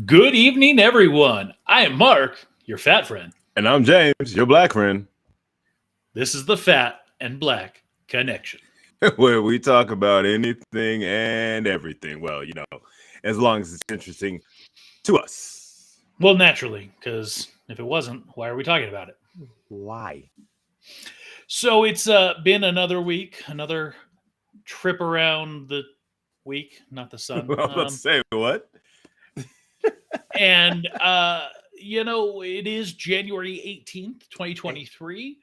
Good evening, everyone. I am Mark, your fat friend. And I'm James, your black friend, This is the Fat and Black Connection. where we talk about anything and everything. Well, as long as it's interesting to us. Well, naturally, because if it wasn't, why are we talking about it? Why? So it's been another week, another trip around the week, not the sun. Let's say what? And, it is January 18th, 2023.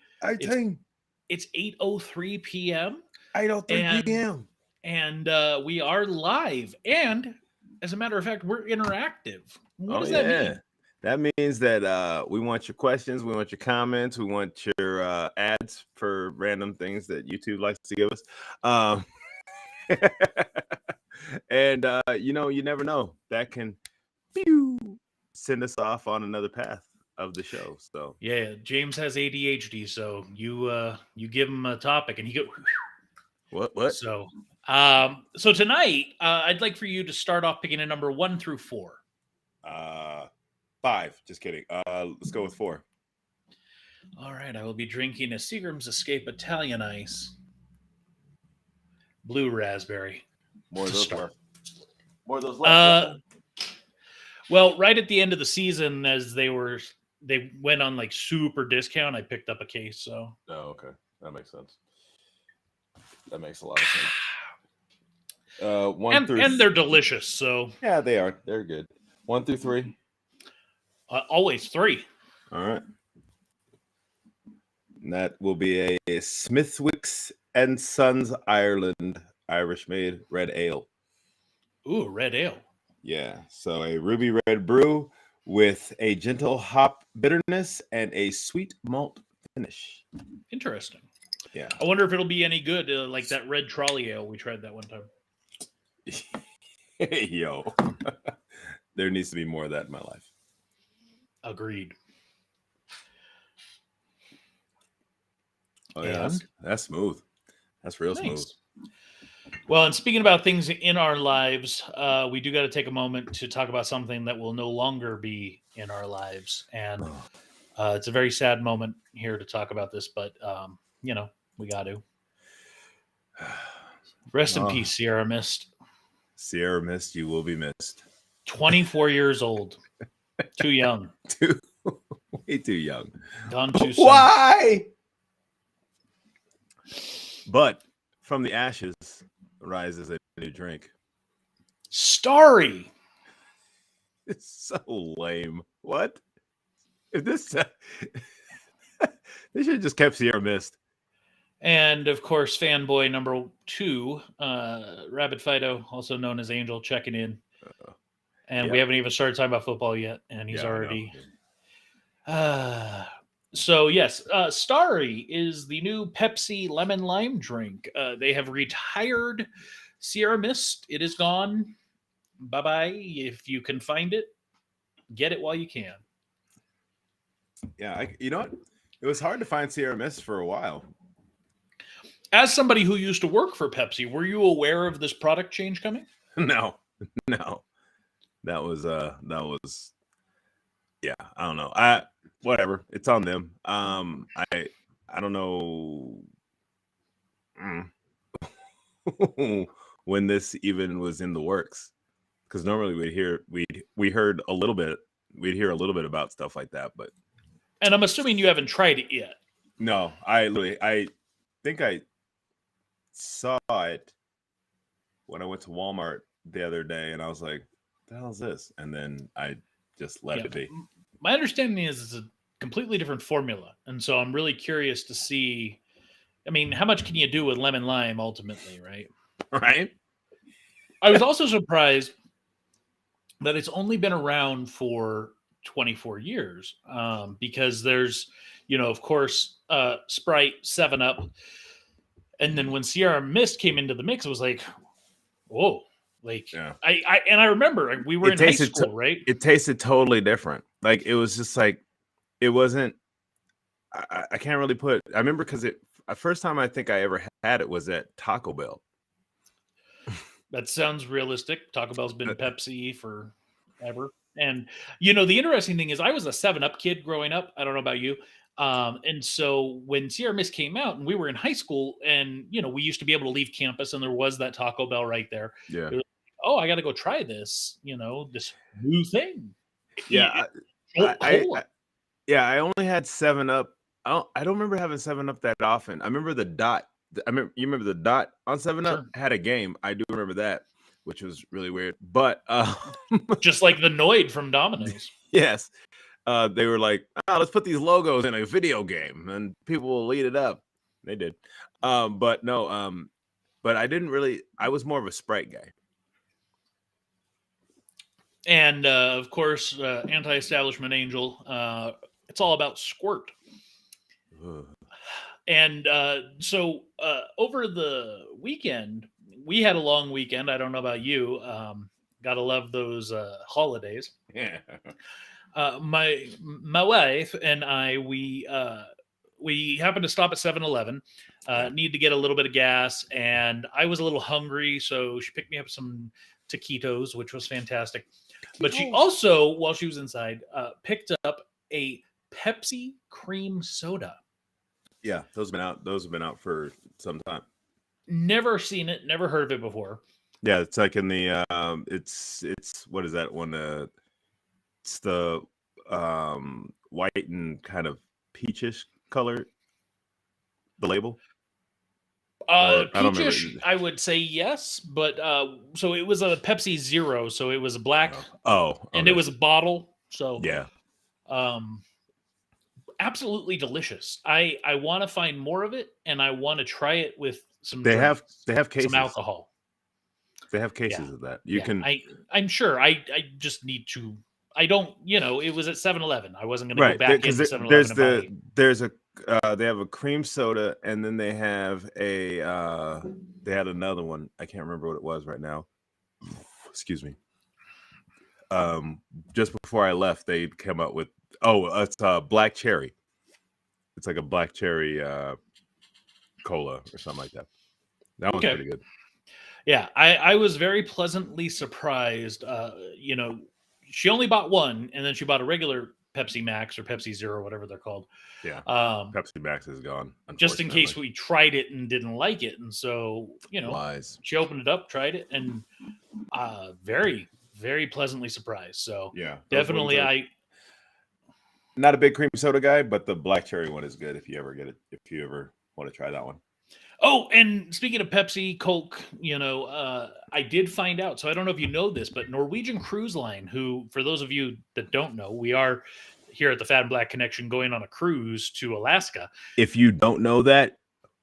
It's 8:03 p.m. 8:03 p.m. And we are live. And as a matter of fact, we're interactive. What does that mean? That means that we want your questions, we want your comments, we want your ads for random things that YouTube likes to give us. And you never know. That can send us off on another path of the show. So yeah, James has ADHD, so you give him a topic and he go what? So tonight I'd like for you to start off picking a number 1 through 4. 5. Just kidding. Let's go with 4. All right, I will be drinking a Seagram's Escape Italian Ice, blue raspberry. More of those left. More of those left. Well, right at the end of the season, as they went on like super discount, I picked up a case. So. Oh, okay, that makes sense. That makes a lot of sense. 1 through and they're delicious. So yeah, they are. They're good. 1 through 3. Always 3. All right. And that will be a Smithwick's and Sons Ireland Irish made red ale. Ooh, red ale. Yeah. So a ruby red brew with a gentle hop bitterness and a sweet malt finish. Interesting. Yeah. I wonder if it'll be any good, like that red trolley ale we tried that one time. Yo. There needs to be more of that in my life. Agreed. Oh, yeah. That's smooth. That's real smooth. Well, and speaking about things in our lives, we do got to take a moment to talk about something that will no longer be in our lives. And it's a very sad moment here to talk about this, but, we got to. Rest in peace, Sierra Mist. Sierra Mist, you will be missed. 24 years old. Too young. Way too young. Gone too soon. Why? But from the ashes rises a new drink. Starry. It's so lame. What? If this they should have just kept Sierra Mist. And of course, fanboy number 2, Rabbit Fido, also known as Angel, checking in. And we haven't even started talking about football yet, and he's already. So yes, Starry is the new Pepsi lemon lime drink. They have retired Sierra Mist. It is gone. Bye bye. If you can find it, get it while you can. Yeah, you know what? It was hard to find Sierra Mist for a while. As somebody who used to work for Pepsi, were you aware of this product change coming? No. That was yeah, I don't know. Whatever. It's on them. I don't know when this even was in the works. Because normally we'd hear a little bit about stuff like that, but and I'm assuming you haven't tried it yet. No, I think I saw it when I went to Walmart the other day, and I was like, "The hell is this?" And then I just let it be. My understanding is it's a completely different formula, and so I'm really curious to see. I mean, how much can you do with lemon lime ultimately, right? Right. I was also surprised that it's only been around for 24 years, because there's, of course, Sprite, 7-Up, and then when Sierra Mist came into the mix, it was like, whoa. Like, yeah. I remember we were in high school, right? It tasted totally different. Like, it was just like, it wasn't, I can't really put, I remember because the first time I think I ever had it was at Taco Bell. That sounds realistic. Taco Bell's been Pepsi forever. And the interesting thing is, I was a 7-Up kid growing up. I don't know about you. And so when Sierra Mist came out, and we were in high school, and we used to be able to leave campus, and there was that Taco Bell right there. Yeah. It was, oh, I got to go try this. This new thing. Yeah. Cola. I only had 7-Up. I don't remember having 7-Up that often. I remember the Dot. You remember the Dot on 7-Up Sure. had a game. I do remember that, which was really weird. But just like the Noid from Domino's. yes, they were like, let's put these logos in a video game, and people will eat it up. They did, but no, but I didn't really. I was more of a Sprite guy. And of course, Anti-Establishment Angel. It's all about Squirt. Ugh. And so over the weekend, we had a long weekend. I don't know about you. Gotta love those holidays. Yeah. My wife and I, we happened to stop at 7-Eleven. Need to get a little bit of gas, and I was a little hungry, so she picked me up some taquitos, which was fantastic. But she also, while she was inside, picked up a Pepsi cream soda. Yeah, those have been out for some time. Never seen it, never heard of it before. Yeah, it's like in the it's what is that one? It's the white and kind of peachish color. The label. Peachish, I would say yes, but so it was a Pepsi Zero, so it was black. And it was a bottle. So yeah, absolutely delicious. I want to find more of it, and I want to try it with some. They have cases, some alcohol. They have cases of that. I'm sure. I just need to. I don't. It was at 7-Eleven. I wasn't going to go back into 7-Eleven. They have a cream soda, and then they have they had another one. I can't remember what it was right now. Excuse me. Just before I left, they came up with it's black cherry. It's like a black cherry cola or something like that. That one's pretty good. Yeah, I was very pleasantly surprised. She only bought one, and then she bought a regular Pepsi Max or Pepsi Zero, whatever they're called. Yeah. Pepsi Max is gone. Just in case we tried it and didn't like it. And so, Lies. She opened it up, tried it, and very, very pleasantly surprised. So yeah, definitely not a big cream soda guy, but the black cherry one is good if you ever want to try that one. Oh, and speaking of Pepsi, Coke, I did find out. So I don't know if you know this, but Norwegian Cruise Line, who, for those of you that don't know, we are here at the Fat and Black Connection going on a cruise to Alaska. If you don't know that,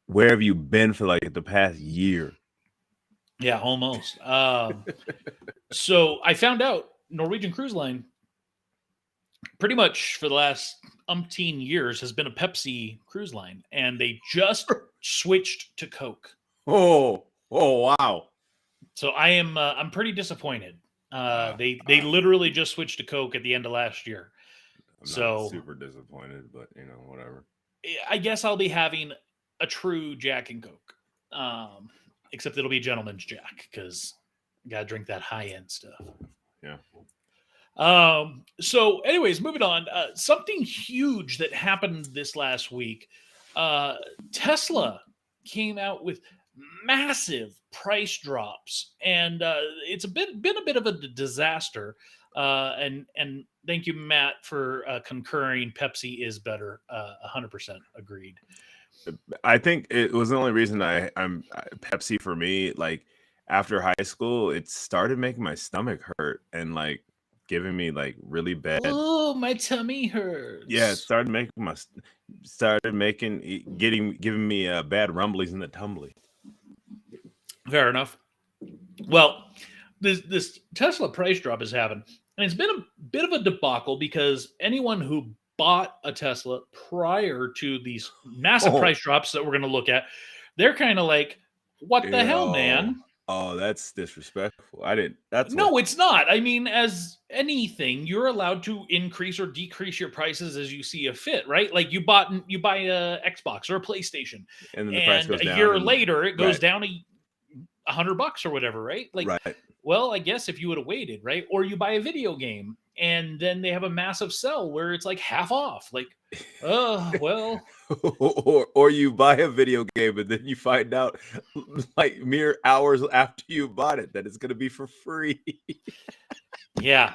where have you been for like the past year? Yeah, almost. So I found out Norwegian Cruise Line pretty much for the last umpteen years has been a Pepsi cruise line, and they just switched to Coke. Oh wow. So I'm pretty disappointed. They literally just switched to Coke at the end of last year. I'm not super disappointed, but whatever. I guess I'll be having a true Jack and Coke. Except it'll be Gentleman's Jack, because you gotta drink that high end stuff. Yeah. So anyways, moving on, something huge that happened this last week. Tesla came out with massive price drops, and it's been a bit of a disaster. And thank you, Matt, for concurring. Pepsi is better. 100% agreed. I think it was the only reason I'm Pepsi for me. Like after high school, it started making my stomach hurt and like giving me like really bad. Oh, my tummy hurts. Yeah, it started giving me bad rumblies in the tumbly. Fair enough. Well, this Tesla price drop has happened, and it's been a bit of a debacle because anyone who bought a Tesla prior to these massive price drops that we're going to look at, they're kind of like, what the hell, man? Oh, that's disrespectful. It's not. I mean, as anything, you're allowed to increase or decrease your prices as you see a fit, right? Like you buy a Xbox or a PlayStation, and then the price goes down. A year later, it goes down $100 or whatever, right? Like, right. Well, I guess if you would have waited, right? Or you buy a video game and then they have a massive sell where it's like half off. Like, oh well, or you buy a video game and then you find out like mere hours after you bought it that it's going to be for free. yeah,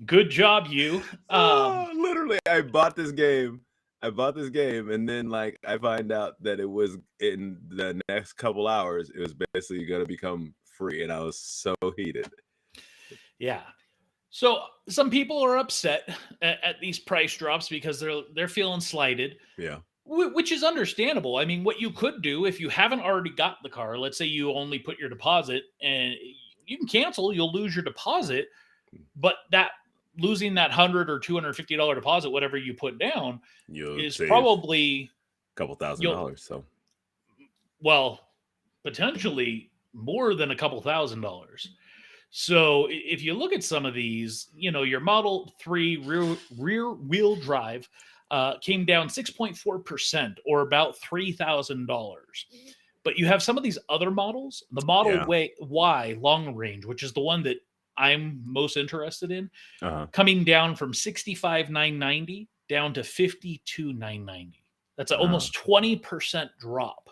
good job, you. Literally, I bought this game. And then like I find out that it was in the next couple hours, it was basically going to become free, and I was so heated. Yeah. So some people are upset at these price drops because they're feeling slighted. Yeah. Which is understandable. I mean, what you could do if you haven't already got the car, let's say you only put your deposit and you can cancel, you'll lose your deposit, but that losing that $100 or $250 deposit, whatever you put down, is probably a couple $1,000. So, well, potentially more than a couple $1,000. So if you look at some of these, your Model 3 rear wheel drive came down 6.4% or about $3,000. But you have some of these other models, the Model Y long range, which is the one that I'm most interested in, coming down from $65,990 down to $52,990. That's almost 20% drop.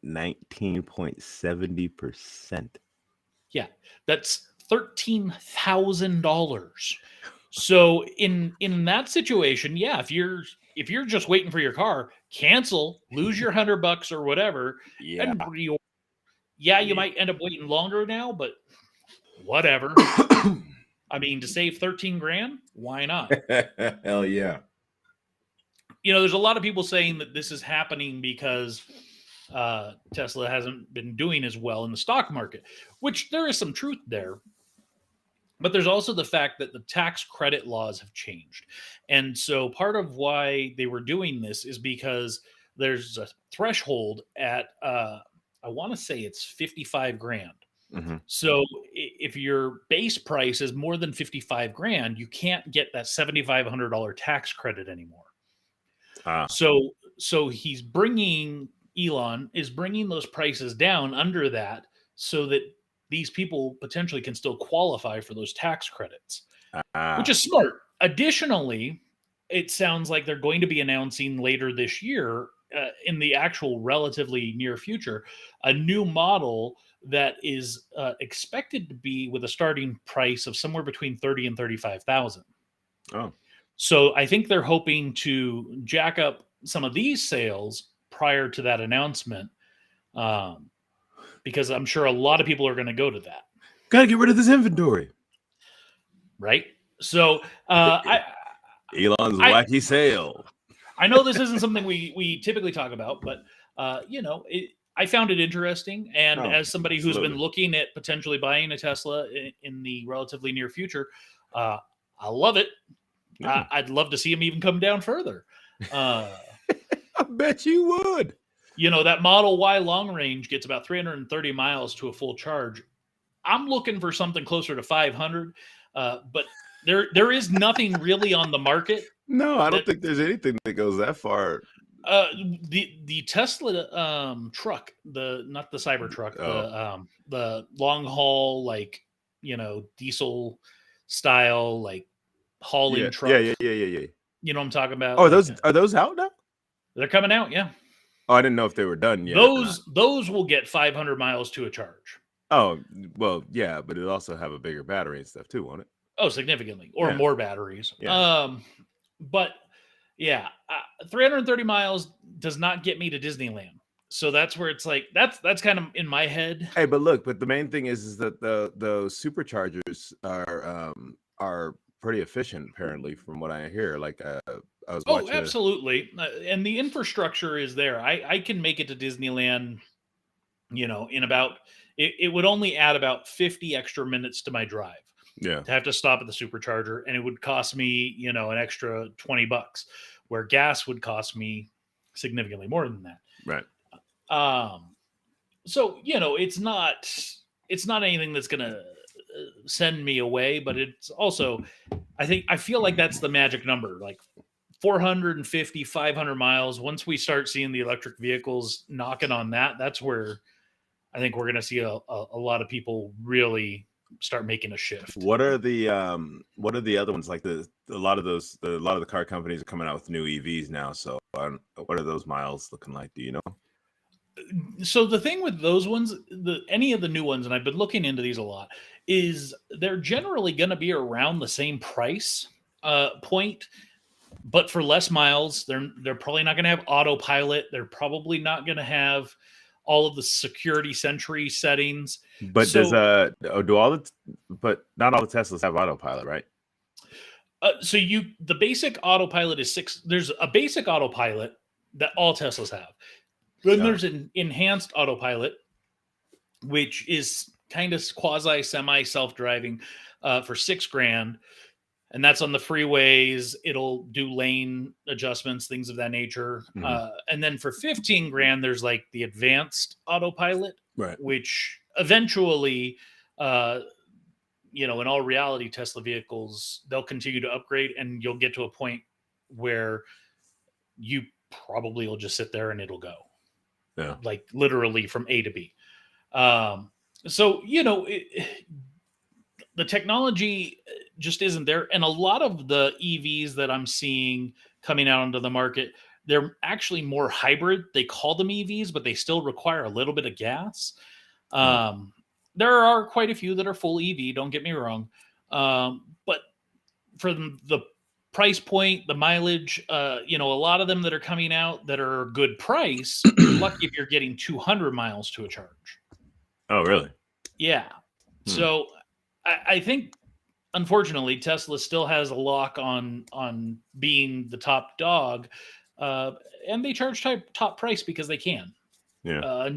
19.70%. Yeah, that's $13,000. So in that situation, yeah, if you're just waiting for your car, cancel, lose your $100 or whatever, and reorder. Yeah, you might end up waiting longer now, but whatever. I mean, to save 13 grand, why not? Hell yeah. There's a lot of people saying that this is happening because Tesla hasn't been doing as well in the stock market, which there is some truth there. But there's also the fact that the tax credit laws have changed. And so part of why they were doing this is because there's a threshold at, I want to say it's 55 grand. Mm-hmm. So if your base price is more than 55 grand, you can't get that $7,500 tax credit anymore. So Elon is bringing those prices down under that so that these people potentially can still qualify for those tax credits, which is smart. Additionally, it sounds like they're going to be announcing later this year, in the actual relatively near future, a new model that is expected to be with a starting price of somewhere between 30 and 35,000. Oh, so I think they're hoping to jack up some of these sales prior to that announcement. Because I'm sure a lot of people are going to go to that. Got to get rid of this inventory. Right? So Elon's wacky sale. I know this isn't something we typically talk about, but I found it interesting. And as somebody who's been looking at potentially buying a Tesla in the relatively near future, I love it. Yeah. I'd love to see him even come down further. I bet you would. That Model Y long range gets about 330 miles to a full charge. I'm looking for something closer to 500, but there is nothing really on the market. No, I don't think there's anything that goes that far. The Tesla truck, not the Cybertruck, the long haul, like diesel style, like hauling truck. Yeah. You know what I'm talking about? Oh, are those out now? They're coming out, yeah. Oh, I didn't know if they were done yet. Those will get 500 miles to a charge. Oh, well, yeah, but it'll also have a bigger battery and stuff too, won't it? Oh, significantly, or more batteries. Yeah. But yeah, 330 miles does not get me to Disneyland. So that's where it's like that's kind of in my head. Hey, but the main thing is that the superchargers are pretty efficient, apparently, from what I hear. Like I was watching. Oh, absolutely, and the infrastructure is there. I can make it to Disneyland. In about it would only add about 50 extra minutes to my drive. Yeah, to have to stop at the supercharger, and it would cost me an extra $20, where gas would cost me significantly more than that. Right. So it's not anything that's gonna send me away, but it's also I feel like that's the magic number, like 450, 500 miles. Once we start seeing the electric vehicles knocking on that's where I think we're going to see a lot of people really start making a shift. What are the other ones? Like a lot of the car companies are coming out with new EVs now. So what are those miles looking like? Do you know? So the thing with those ones, any of the new ones, and I've been looking into these a lot, is they're generally going to be around the same price point, but for less miles. They're probably not going to have autopilot. They're probably not going to have all of the security sentry settings. But So, but not all the Teslas have autopilot, right? the basic autopilot is 6. There's a basic autopilot that all Teslas have. Then there's an enhanced autopilot, which is kind of quasi semi self-driving for $6,000. And that's on the freeways. It'll do lane adjustments, things of that nature. And then for $15,000, there's like the advanced autopilot, right? Which eventually, in all reality, Tesla vehicles, they'll continue to upgrade, and you'll get to a point where you probably will just sit there and it'll go. Yeah. Like literally from A to B. The technology just isn't there. And a lot of the EVs that I'm seeing coming out onto the market, they're actually more hybrid. They call them EVs, but they still require a little bit of gas. There are quite a few that are full EV, don't get me wrong. But for the price point, the mileage, a lot of them that are coming out that are a good price, you're lucky if you're getting 200 miles to a charge. Oh, really? Yeah. So I think, unfortunately, Tesla still has a lock on being the top dog, and they charge top price because they can. Yeah.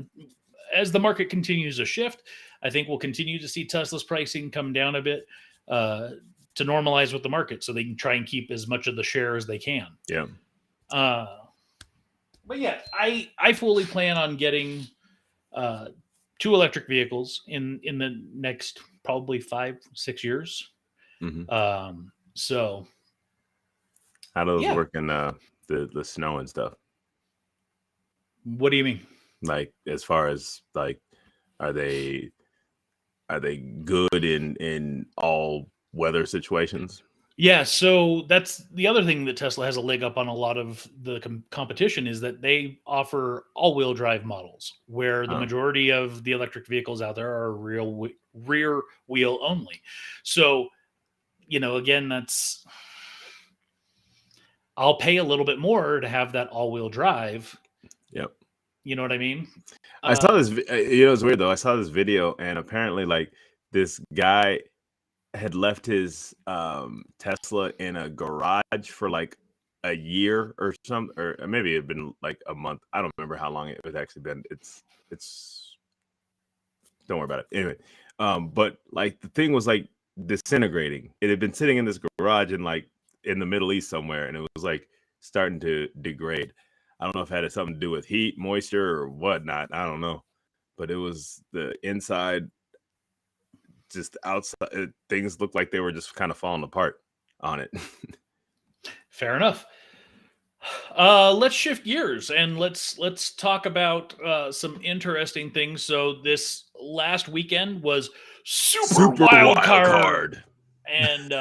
As the market continues to shift, I think we'll continue to see Tesla's pricing come down a bit to normalize with the market, so they can try and keep as much of the share as they can. Yeah. But yeah, I fully plan on getting 2 electric vehicles in the next probably 5-6 years. So how do those work in the snow and stuff? What do you mean? Like, as far as like, are they good in all weather situations? Yeah, so that's the other thing that Tesla has a leg up on a lot of the competition, is that they offer all-wheel drive models, where the majority of the electric vehicles out there are rear wheel only. So, again, I'll pay a little bit more to have that all-wheel drive. Yep. You know what I mean? I saw this. It's weird though. I saw this video, and apparently, like, this guy had left his Tesla in a garage for like a year or something, or maybe it had been like a month. I don't remember how long it had actually been. It's don't worry about it anyway. But like, the thing was like disintegrating. It had been sitting in this garage in the Middle East somewhere, and it was like starting to degrade. I don't know if it had something to do with heat, moisture, or whatnot. I don't know, but it was the inside. Just outside, things looked like they were just kind of falling apart on it. Fair enough. Let's shift gears and let's talk about some interesting things. So this last weekend was super wild card. And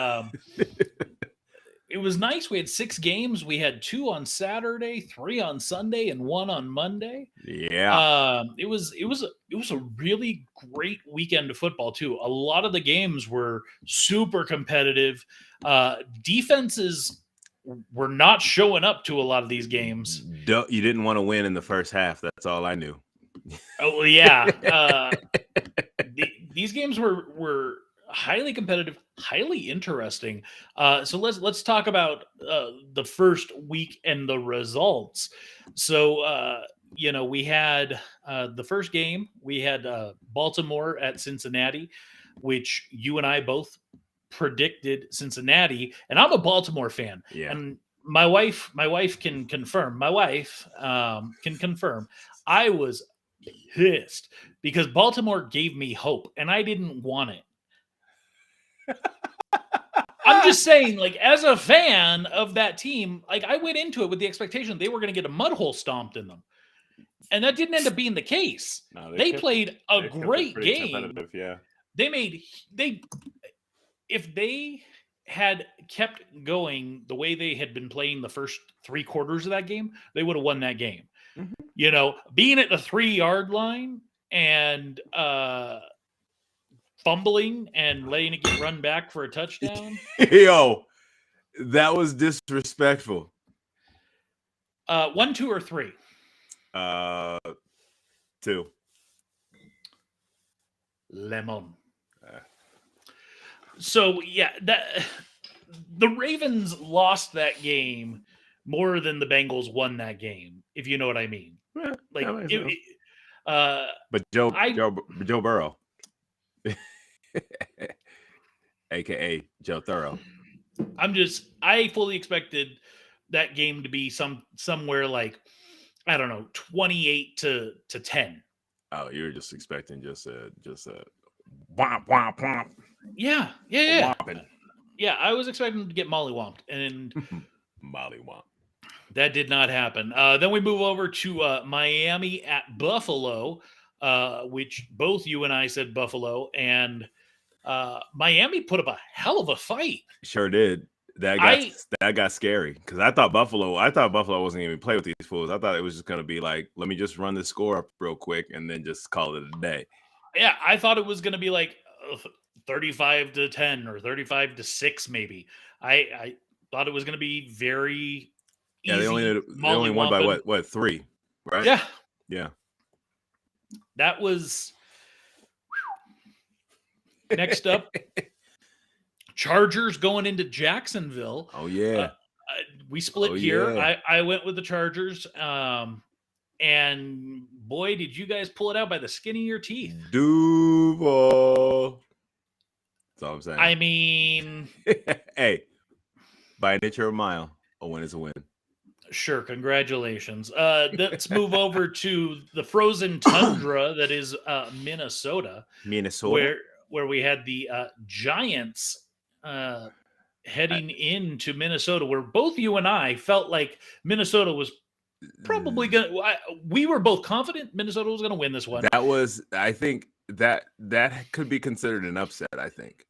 it was nice. We had 6 games. We had 2 on Saturday, 3 on Sunday, and 1 on Monday. Yeah. It was a really great weekend of football too. A lot of the games were super competitive. Defenses were not showing up to a lot of these games. You didn't want to win in the first half. That's all I knew. Oh yeah. These games were highly competitive, highly interesting. So let's talk about the first week and the results. So we had the first game. We had Baltimore at Cincinnati, which you and I both predicted Cincinnati, and I'm a Baltimore fan. Yeah. And my wife can confirm. My wife can confirm. I was pissed because Baltimore gave me hope, and I didn't want it. I'm just saying, like, as a fan of that team, like, I went into it with the expectation they were going to get a mud hole stomped in them, and that didn't end up being the case. No, they played a great game. Yeah. if they had kept going the way they had been playing the first 3 quarters of that game, they would have won that game. Mhm. Being at the 3-yard line and fumbling and letting it get run back for a touchdown. Yo, that was disrespectful. 1, 2, or 3? 2. Lemon. Uh. So yeah, the Ravens lost that game more than the Bengals won that game, if you know what I mean. Yeah, Like, that makes sense. uh, But Joe Burrow, aka Joe Thorough. I fully expected that game to be somewhere like, I don't know, 28 to 10. Oh, you were just expecting just a womp womp womp. Yeah. Whomping. Yeah, I was expecting to get mollywomped, and Mollywomp. that did not happen. Then we move over to Miami at Buffalo, which both you and I said Buffalo, and Miami put up a hell of a fight. Sure did. That got scary because I thought Buffalo wasn't even play with these fools. I thought it was just gonna be like, let me just run the score up real quick and then just call it a day. Yeah, I thought it was gonna be like 35 to 10 or 35 to 6, maybe. I thought it was gonna be very easy. Yeah, they only won by what 3, right? Yeah. That was next up. Chargers going into Jacksonville. Oh yeah. We split here. Yeah. I went with the Chargers. And boy, did you guys pull it out by the skin of your teeth. Duval. That's all I'm saying. I mean, hey, by an inch or a mile, a win is a win. Sure, congratulations. Let's move over to the frozen tundra that is Minnesota. Where we had the Giants heading into Minnesota, where both you and I felt like Minnesota was probably going to, we were both confident Minnesota was going to win this one. I think that could be considered an upset, I think.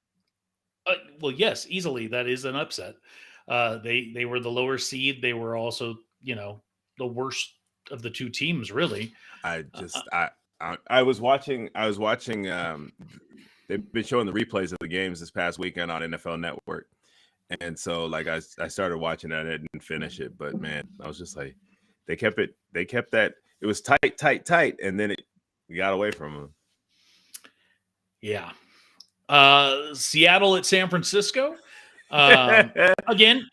Well, yes, easily. That is an upset. They were the lower seed. They were also, the worst of the two teams, really. I was watching, they've been showing the replays of the games this past weekend on NFL Network. And so like I started watching that. I didn't finish it, but man, I was just like, they kept that. It was tight. And then it got away from them. Yeah. Seattle at San Francisco. Again,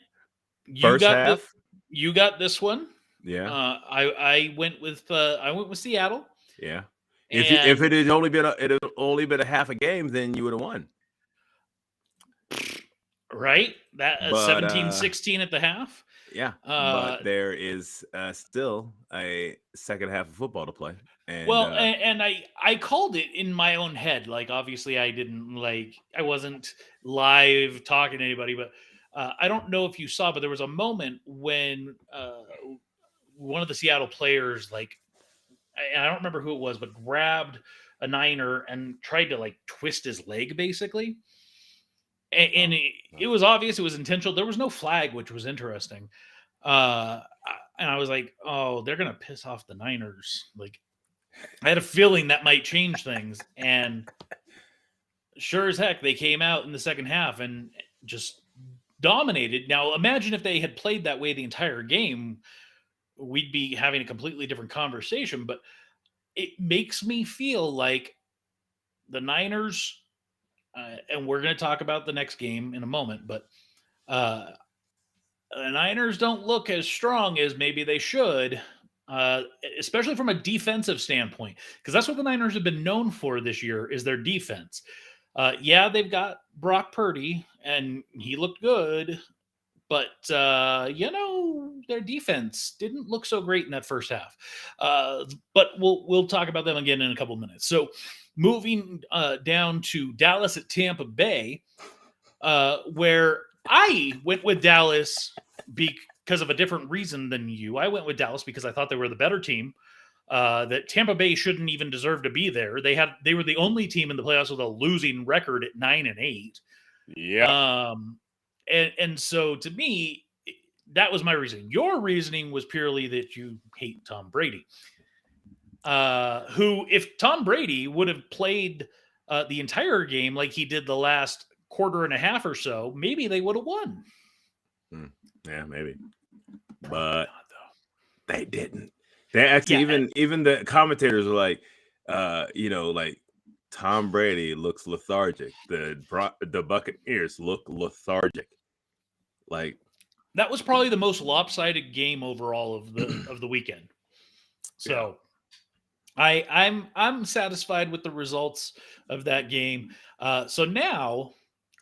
you got this one. Yeah. I went with Seattle. Yeah. If it had only been a half a game, then you would have won. Right? That 17-16 at the half. Yeah. But there is still a second half of football to play. And, and I called it in my own head. Like, obviously I wasn't live talking to anybody, but I don't know if you saw, but there was a moment when one of the Seattle players, I don't remember who it was, but grabbed a Niner and tried to twist his leg, basically. And it was obvious it was intentional. There was no flag, which was interesting. And I was like, oh, they're going to piss off the Niners. I had a feeling that might change things. And sure as heck, they came out in the second half and just dominated. Now, imagine if they had played that way the entire game, we'd be having a completely different conversation. But it makes me feel like the Niners, and we're going to talk about the next game in a moment, but the Niners don't look as strong as maybe they should, especially from a defensive standpoint, because that's what the Niners have been known for this year is their defense. Yeah, they've got Brock Purdy, and he looked good, but, their defense didn't look so great in that first half. But we'll talk about them again in a couple minutes. So moving down to Dallas at Tampa Bay, where I went with Dallas because of a different reason than you. I went with Dallas because I thought they were the better team. that Tampa Bay shouldn't even deserve to be there. They were the only team in the playoffs with a losing record at 9-8. Yeah. And so to me, that was my reasoning. Your reasoning was purely that you hate Tom Brady. Who, if Tom Brady would have played the entire game like he did the last quarter and a half or so, maybe they would have won. Yeah, maybe. But they didn't. They actually even the commentators were like, like Tom Brady looks lethargic. The Buccaneers look lethargic. Like that was probably the most lopsided game overall of the weekend. So I'm satisfied with the results of that game. So now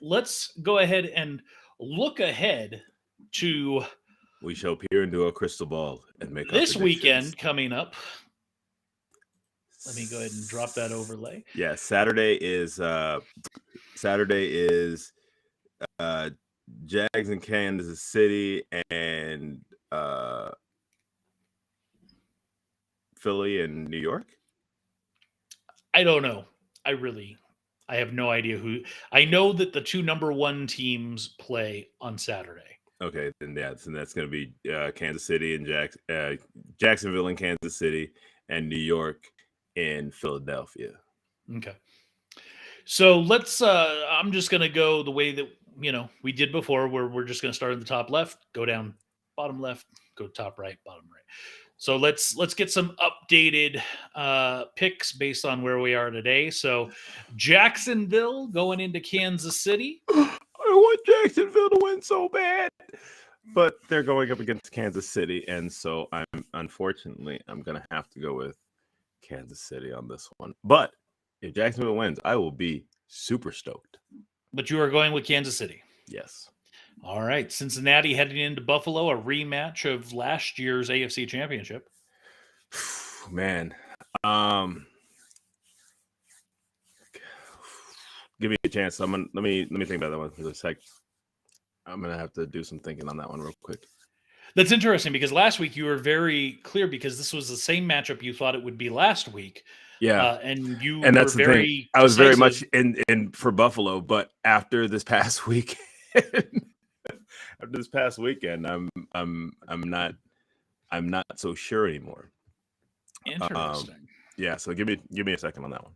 let's go ahead and look ahead to. We shall peer into a crystal ball and make this weekend coming up. Let me go ahead and drop that overlay. Yeah, Saturday is Jags in Kansas City and Philly and New York. I don't know. I have no idea who. I know that the two number one teams play on Saturday. Okay, then that's going to be Kansas City and Jacksonville and Kansas City, and New York and Philadelphia. Okay. So let's. I'm just going to go the way that we did before, where we're just going to start in the top left, go down bottom left, go top right, bottom right. So let's get some updated picks based on where we are today. So Jacksonville going into Kansas City. I want Jacksonville to win so bad, but they're going up against Kansas City, and so I'm going to have to go with Kansas City on this one. But if Jacksonville wins, I will be super stoked. But you are going with Kansas City? Yes. All right. Cincinnati heading into Buffalo, a rematch of last year's AFC Championship. Man, give me a chance. Let me think about that one for a sec. I'm gonna have to do some thinking on that one real quick. That's interesting because last week you were very clear because this was the same matchup you thought it would be last week. Yeah, and that's the thing. I was very much in for Buffalo, but after this past week, I'm not so sure anymore. Interesting. Yeah, so give me a second on that one.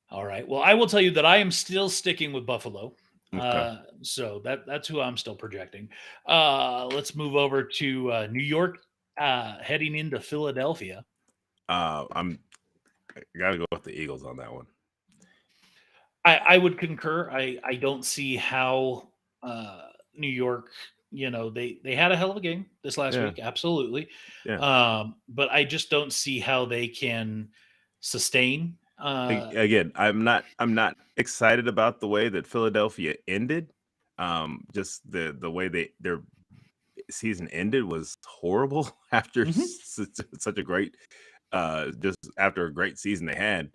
All right. Well, I will tell you that I am still sticking with Buffalo. Okay. So that's who I'm still projecting. Let's move over to New York, heading into Philadelphia. I gotta go with the Eagles on that one. I would concur. I don't see how New York, they had a hell of a game this last week. Absolutely. Yeah. But I just don't see how they can sustain. Again, I'm not excited about the way that Philadelphia ended. Just the way their season ended was horrible after such a great just after a great season they had.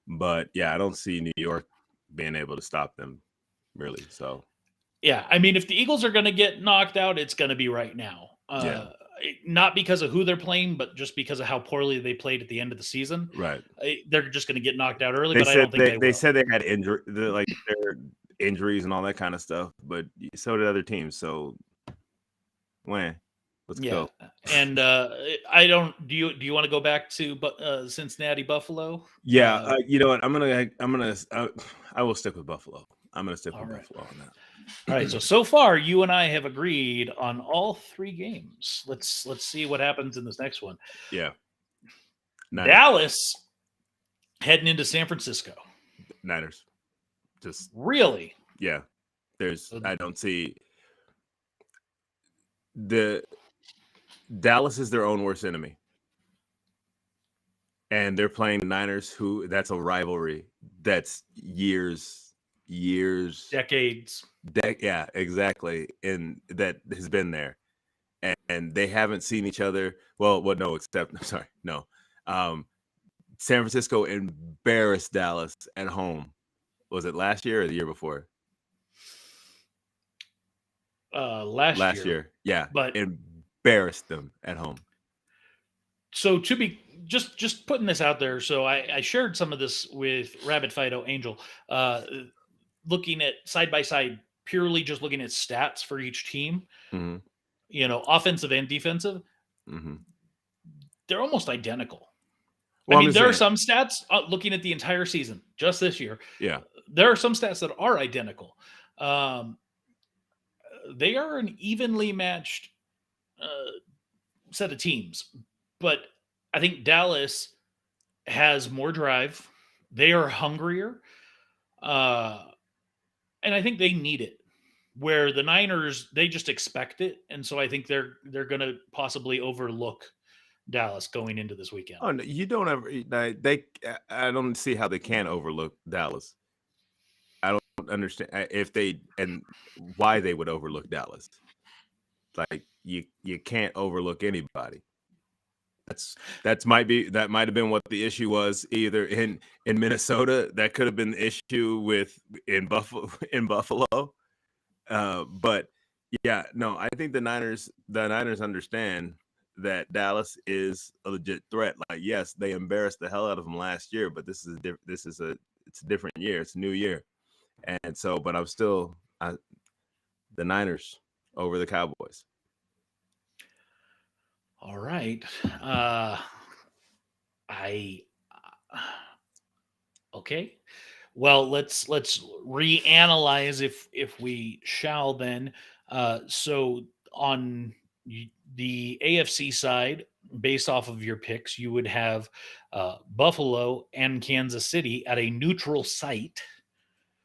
But yeah, I don't see New York being able to stop them really. So yeah, I mean, if the Eagles are going to get knocked out, it's going to be right now. Not because of who they're playing, but just because of how poorly they played at the end of the season. Right. They're just going to get knocked out early, but I don't think they said they had their injuries and all that kind of stuff, but so did other teams. So let's go. And I don't. Do you want to go back to Cincinnati, Buffalo? Yeah, you know what? I will stick with Buffalo. I'm going to stick with Buffalo on that. All right. So far, you and I have agreed on all three games. Let's see what happens in this next one. Yeah. Niners. Dallas heading into San Francisco. Niners. Just really. Yeah. I don't see Dallas is their own worst enemy. And they're playing the Niners, that's a rivalry that's years, decades. Yeah, exactly. And that has been there. And they haven't seen each other. Well, no, no. San Francisco embarrassed Dallas at home. Was it last year or the year before? Last year. Yeah. But embarrassed them at home. So to be just putting this out there, so I shared some of this with Rabbit Fido Angel, uh, looking at side by side, purely just looking at stats for each team, Hmm. offensive and defensive, Hmm. they're almost identical. I Well, I'm mean, just there are saying. some stats looking at the entire season, just this year. Yeah. There are some stats that are identical. Um, they are an evenly matched uh, set of teams, but I think Dallas has more drive. They are hungrier, uh, and I think they need it. Where the Niners, they just expect it, and so I think they're going to possibly overlook Dallas going into this weekend. Oh, no, you don't ever. They. I don't see how they can overlook Dallas. I don't understand if they and why they would overlook Dallas. Like you can't overlook anybody. That might have been what the issue was either in Minnesota. That could have been the issue with in Buffalo in Buffalo. But yeah, no, I think the Niners understand that Dallas is a legit threat. Like, yes, they embarrassed the hell out of them last year, but it's a different year. It's a new year, and so, but I'm still the Niners over the Cowboys. All right. I okay. Well, let's reanalyze if we shall then. So on the AFC side, based off of your picks, you would have Buffalo and Kansas City at a neutral site.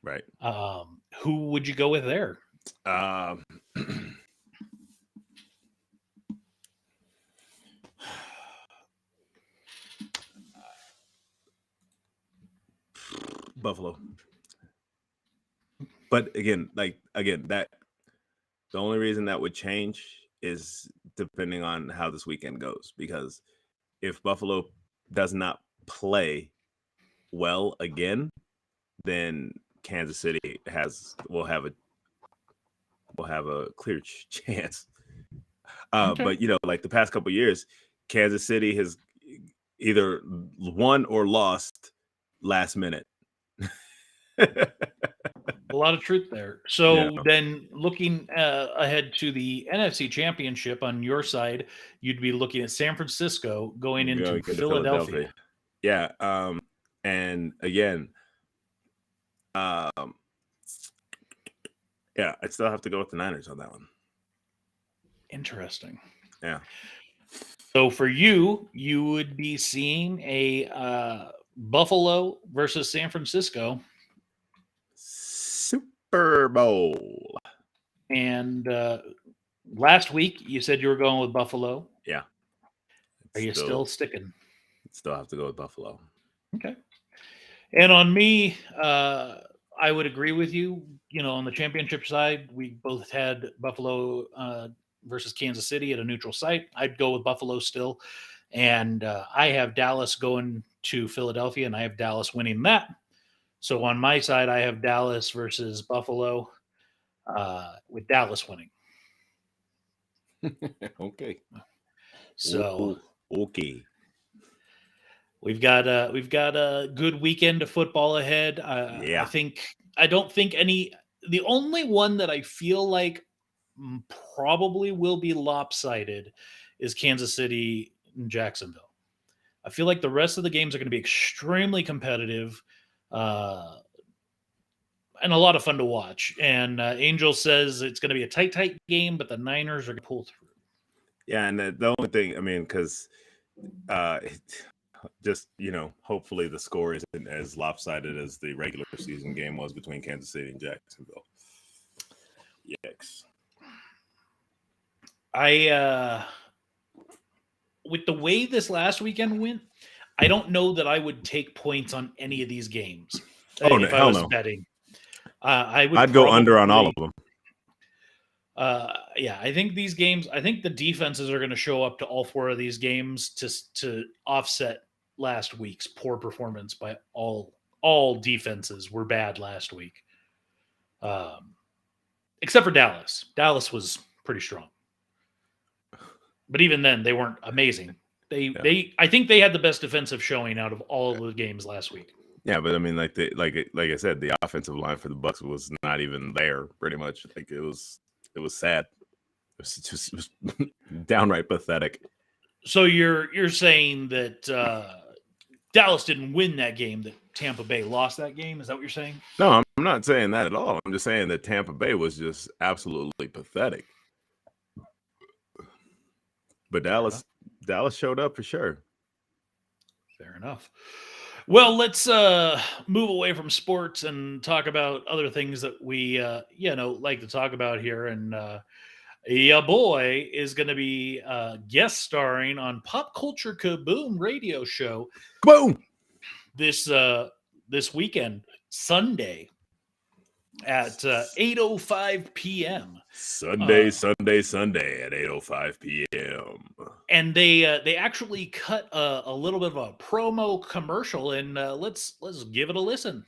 Right. Who would you go with there? Um, Buffalo. But again, that the only reason that would change is depending on how this weekend goes. Because if Buffalo does not play well again, then Kansas City will have a clear chance. Okay. But like the past couple of years, Kansas City has either won or lost last minute. A lot of truth there. Yeah. So then, looking ahead to the NFC Championship on your side, you'd be looking at San Francisco going into Going to Philadelphia. Yeah. And again, um, yeah, I still have to go with the Niners on that one. Interesting. Yeah. So for you, you would be seeing a Buffalo versus San Francisco, Super Bowl. and last week you said you were going with Buffalo. Yeah. Are you still sticking? Still have to go with Buffalo. Okay. And on me, I would agree with you. On the championship side, we both had Buffalo versus Kansas City at a neutral site. I'd go with Buffalo still. And I have Dallas going to Philadelphia, and I have Dallas winning that. So on my side, I have Dallas versus Buffalo with Dallas winning. Okay. So okay. we've got a good weekend of football ahead. Yeah. I don't think the only one that I feel like probably will be lopsided is Kansas City and Jacksonville. I feel like the rest of the games are going to be extremely competitive and a lot of fun to watch. And Angel says it's going to be a tight game, but the Niners are going to pull through. Yeah, and the only thing, I mean, because just hopefully the score isn't as lopsided as the regular season game was between Kansas City and Jacksonville. Yikes. With the way this last weekend went, I don't know that I would take points on any of these games. If I was betting, I'd go under on all of them. Yeah, I think these games. I think the defenses are going to show up to all four of these games to offset last week's poor performance by all defenses were bad last week, except for Dallas. Dallas was pretty strong, but even then they weren't amazing. I think they had the best defensive showing out of all of the games last week. Yeah, but I mean, like I said, the offensive line for the Bucks was not even there. Pretty much, like it was sad. It was downright pathetic. So you're saying that Dallas didn't win that game, that Tampa Bay lost that game? Is that what you're saying? No, I'm not saying that at all. I'm just saying that Tampa Bay was just absolutely pathetic. But Dallas showed up for sure. Fair enough. Well, let's move away from sports and talk about other things that we like to talk about here. And your boy is going to be guest starring on Pop Culture Kaboom radio show. Boom! This weekend, Sunday at 8:05 p.m. Sunday at 8:05 p.m. And they actually cut a little bit of a promo commercial, and let's give it a listen.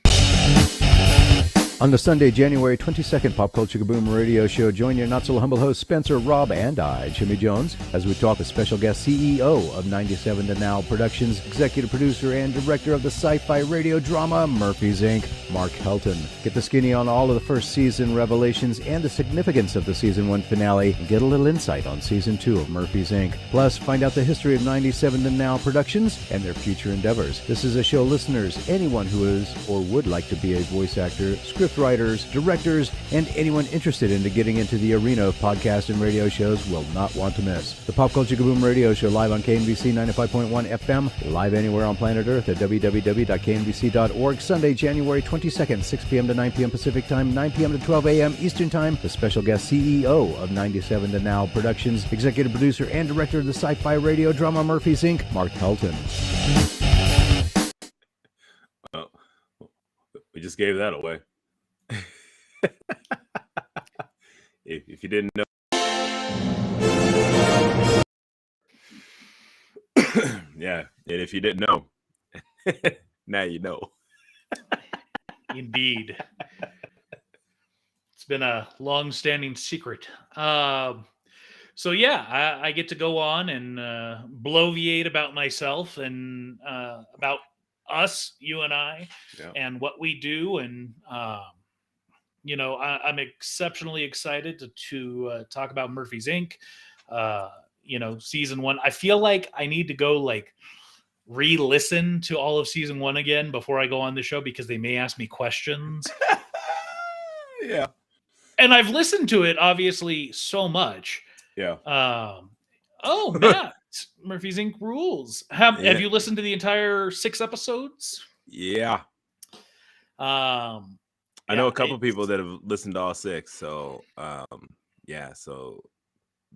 On the Sunday, January 22nd Pop Culture Kaboom radio show, join your not-so-humble hosts Spencer, Rob, and I, Jimmy Jones, as we talk with special guest CEO of 97 to Now Productions, executive producer and director of the sci-fi radio drama Murphy's Inc., Mark Helton. Get the skinny on all of the first season revelations and the significance of the season 1 finale, and get a little insight on season 2 of Murphy's Inc. Plus, find out the history of 97 to Now Productions and their future endeavors. This is a show listeners, anyone who is or would like to be a voice actor, script writers, directors, and anyone interested in getting into the arena of podcast and radio shows will not want to miss. The Pop Culture Kaboom radio show live on KNBC 95.1 FM, live anywhere on planet Earth at www.knbc.org, Sunday, January 22nd, 6 p.m. to 9 p.m. Pacific Time, 9 p.m. to 12 a.m. Eastern Time. The special guest CEO of 97 to Now Productions, executive producer and director of the sci-fi radio drama Murphy's Inc., Mark Helton. Well, we just gave that away. If you didn't know, yeah, and if you didn't know, now you know. Indeed. It's been a long-standing secret. So yeah, I get to go on and bloviate about myself and about us, you and I, and what we do, and I'm exceptionally excited to talk about Murphy's Inc. Season 1. I feel like I need to go re-listen to all of season 1 again before I go on the show, because they may ask me questions. Yeah. And I've listened to it obviously so much. Yeah. Matt, Murphy's Inc. rules. Have you listened to the entire 6 episodes? Yeah. I know a couple people that have listened to all 6, so so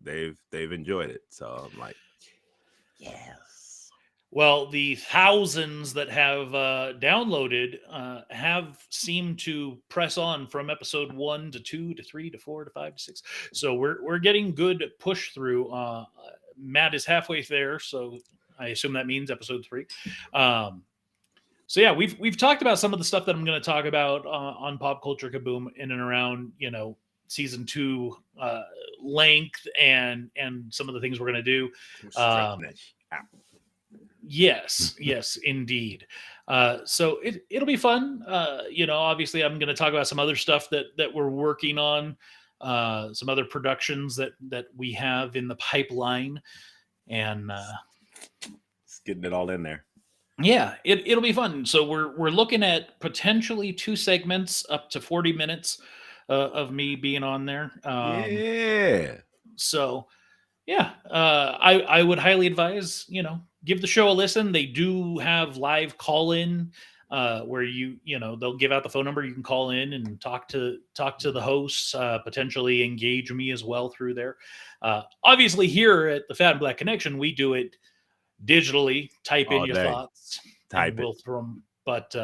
they've enjoyed it. So I'm like, yes. Well, the thousands that have downloaded have seemed to press on from episode 1 to 2 to 3 to 4 to 5 to 6. So we're getting good push through. Matt is halfway there, so I assume that means episode 3. So yeah, we've talked about some of the stuff that I'm going to talk about on Pop Culture Kaboom in and around season 2 length and some of the things we're going to do. Yes, indeed. So it'll be fun. Obviously I'm going to talk about some other stuff that we're working on, some other productions that we have in the pipeline, and just getting it all in there. Yeah, it'll be fun. So we're looking at potentially 2 segments up to 40 minutes of me being on there. So yeah, I would highly advise, give the show a listen. They do have live call in where they'll give out the phone number. You can call in and talk to the hosts, potentially engage me as well through there. Obviously here at the Fat and Black Connection, we do it digitally. Type in your thoughts, we'll throw them. But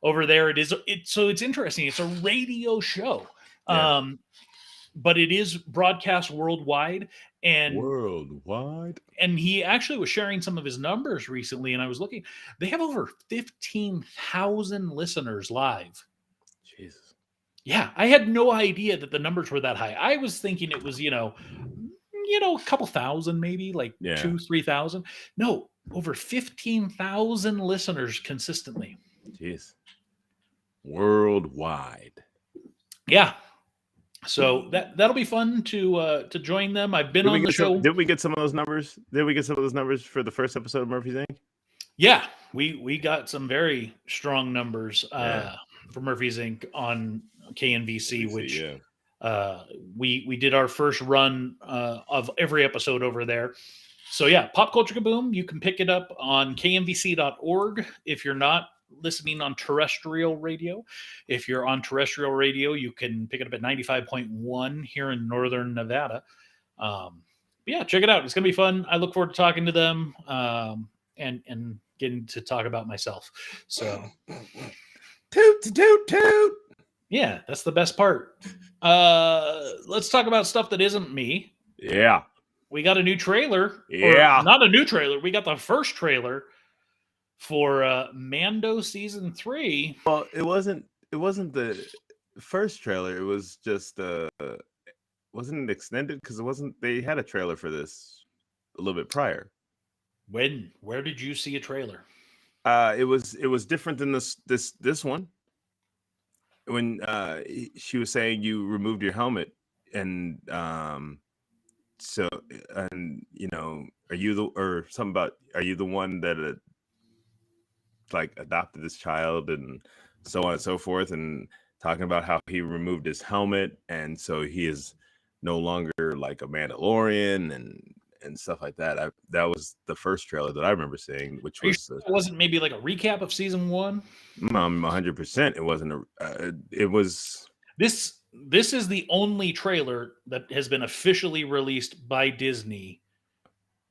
over there it's interesting. It's a radio show, but it is broadcast worldwide. And he actually was sharing some of his numbers recently, and I was looking. They have over 15,000 listeners live. Jesus. Yeah, I had no idea that the numbers were that high. I was thinking it was a couple thousand, maybe like Yeah. 2,000-3,000. No, over 15,000 listeners consistently. Jeez. Worldwide. Yeah. So that'll be fun to join them. I've been on the show. Did we get some of those numbers? Did we get some of those numbers for the first episode of Murphy's Inc.? Yeah, we got some very strong numbers Yeah. for Murphy's Inc. on KNVC, which yeah. we did our first run of every episode over there. So yeah, Pop Culture Kaboom, you can pick it up on knvc.org if you're not listening on terrestrial radio. If you're on terrestrial radio, you can pick it up at 95.1 here in Northern Nevada. Yeah, check it out. It's going to be fun. I look forward to talking to them and getting to talk about myself. So toot, toot, toot. Yeah, that's the best part. Let's talk about stuff that isn't me. Yeah. We got a new trailer. Yeah. Not a new trailer. We got the first trailer for Mando season 3. Well, it wasn't the first trailer. It was just wasn't it extended? Because they had a trailer for this a little bit prior. Where did you see a trailer? It was different than this one. When she was saying you removed your helmet, and so, and are you the one that like adopted this child, and so on and so forth, and talking about how he removed his helmet, and so he is no longer like a Mandalorian and stuff like that. That was the first trailer that I remember seeing, which was it wasn't maybe like a recap of season 1. 100%. It wasn't it was. This is the only trailer that has been officially released by Disney,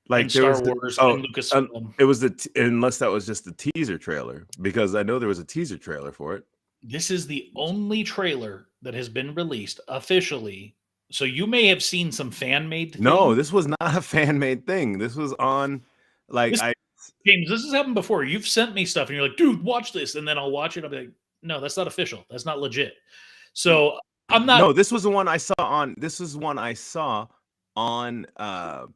like Star Wars and Lucasfilm. It was unless that was just the teaser trailer, because I know there was a teaser trailer for it. This is the only trailer that has been released officially. So you may have seen some fan-made. No, this was not a fan-made thing. This was on James, this has happened before. You've sent me stuff and you're like, dude, watch this. And then I'll watch it. I'll be like, no, that's not official. That's not legit. So I'm not. No, this was the one I saw on. This is one I saw on. I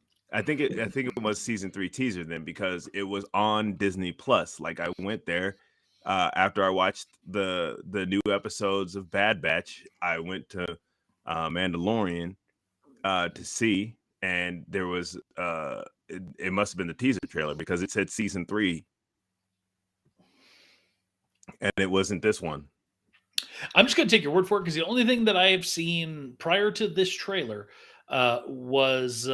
think it was season 3 teaser then, because it was on Disney Plus. Like, I went there after I watched the new episodes of Bad Batch. I went to Mandalorian to see, and there was it must have been the teaser trailer, because it said season 3, and it wasn't this one. I'm just going to take your word for it, because the only thing that I have seen prior to this trailer was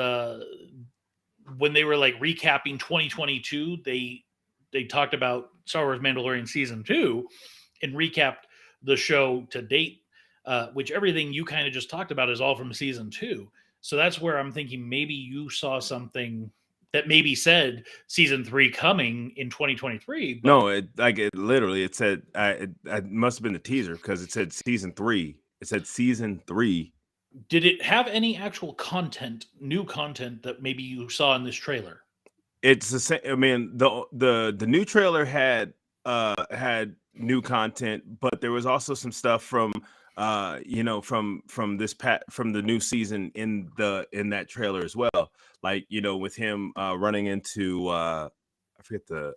when they were like recapping 2022. They talked about Star Wars Mandalorian season 2 and recapped the show to date, which everything you kind of just talked about is all from season 2. So that's where I'm thinking maybe you saw something that maybe said season 3 coming in 2023. But no, it literally, it said, it must have been the teaser, because it said season 3. It said season 3. Did it have any actual content, new content that maybe you saw in this trailer? It's the same. I mean, the new trailer had new content, but there was also some stuff from from the new season in that trailer as well. Like, with him running into I forget the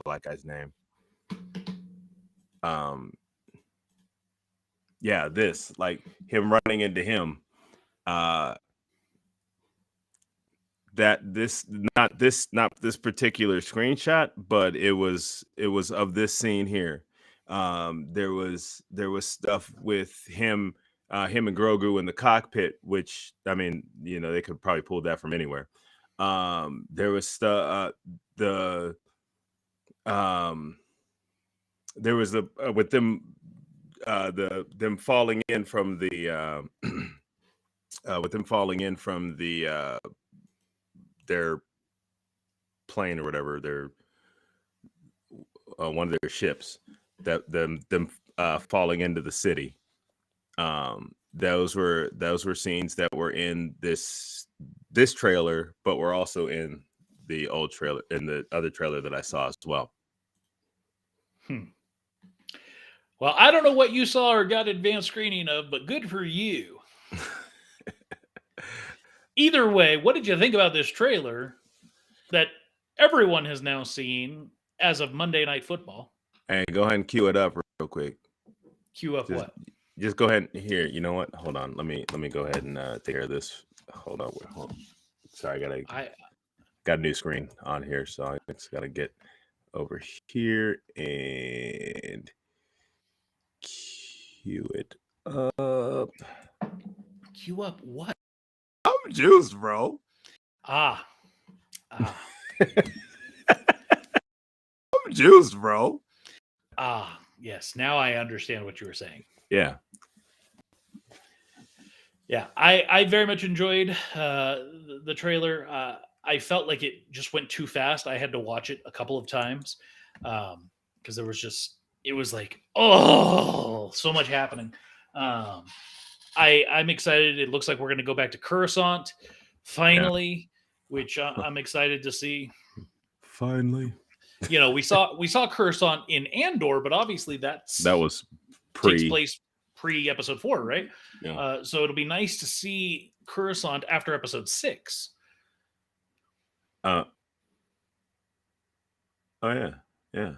black guy's name. Yeah, this, like him running into him. Not this particular screenshot, but it was of this scene here. There was stuff with him and Grogu in the cockpit, which, I mean, they could probably pull that from anywhere. There was stuff there was with them them falling in from the their plane or whatever, their one of their ships, that them falling into the city. Those were scenes that were in this trailer, but were also in the old trailer, in the other trailer that I saw as well. Well, I don't know what you saw or got advanced screening of, but good for you. either way, what did you think about this trailer that everyone has now seen as of Monday Night Football? Hey, go ahead and cue it up real quick. Cue up Just, what? just go ahead and here. You know what? Hold on. Let me go ahead and take care of this. Hold on. Sorry, I got a new screen on here, so I just gotta get over here and cue it up. Cue up what? I'm juiced, bro. Ah. I'm juiced, bro. Yes. Now I understand what you were saying. Yeah. Yeah, I very much enjoyed the trailer. I felt like it just went too fast. I had to watch it a couple of times because it was like, oh, so much happening. I'm excited. It looks like we're going to go back to Coruscant finally, which I'm excited to see. Finally. You know, we saw Coruscant in Andor, but obviously that was takes place pre-episode 4, right? Yeah. So it'll be nice to see Coruscant after episode 6. Oh yeah,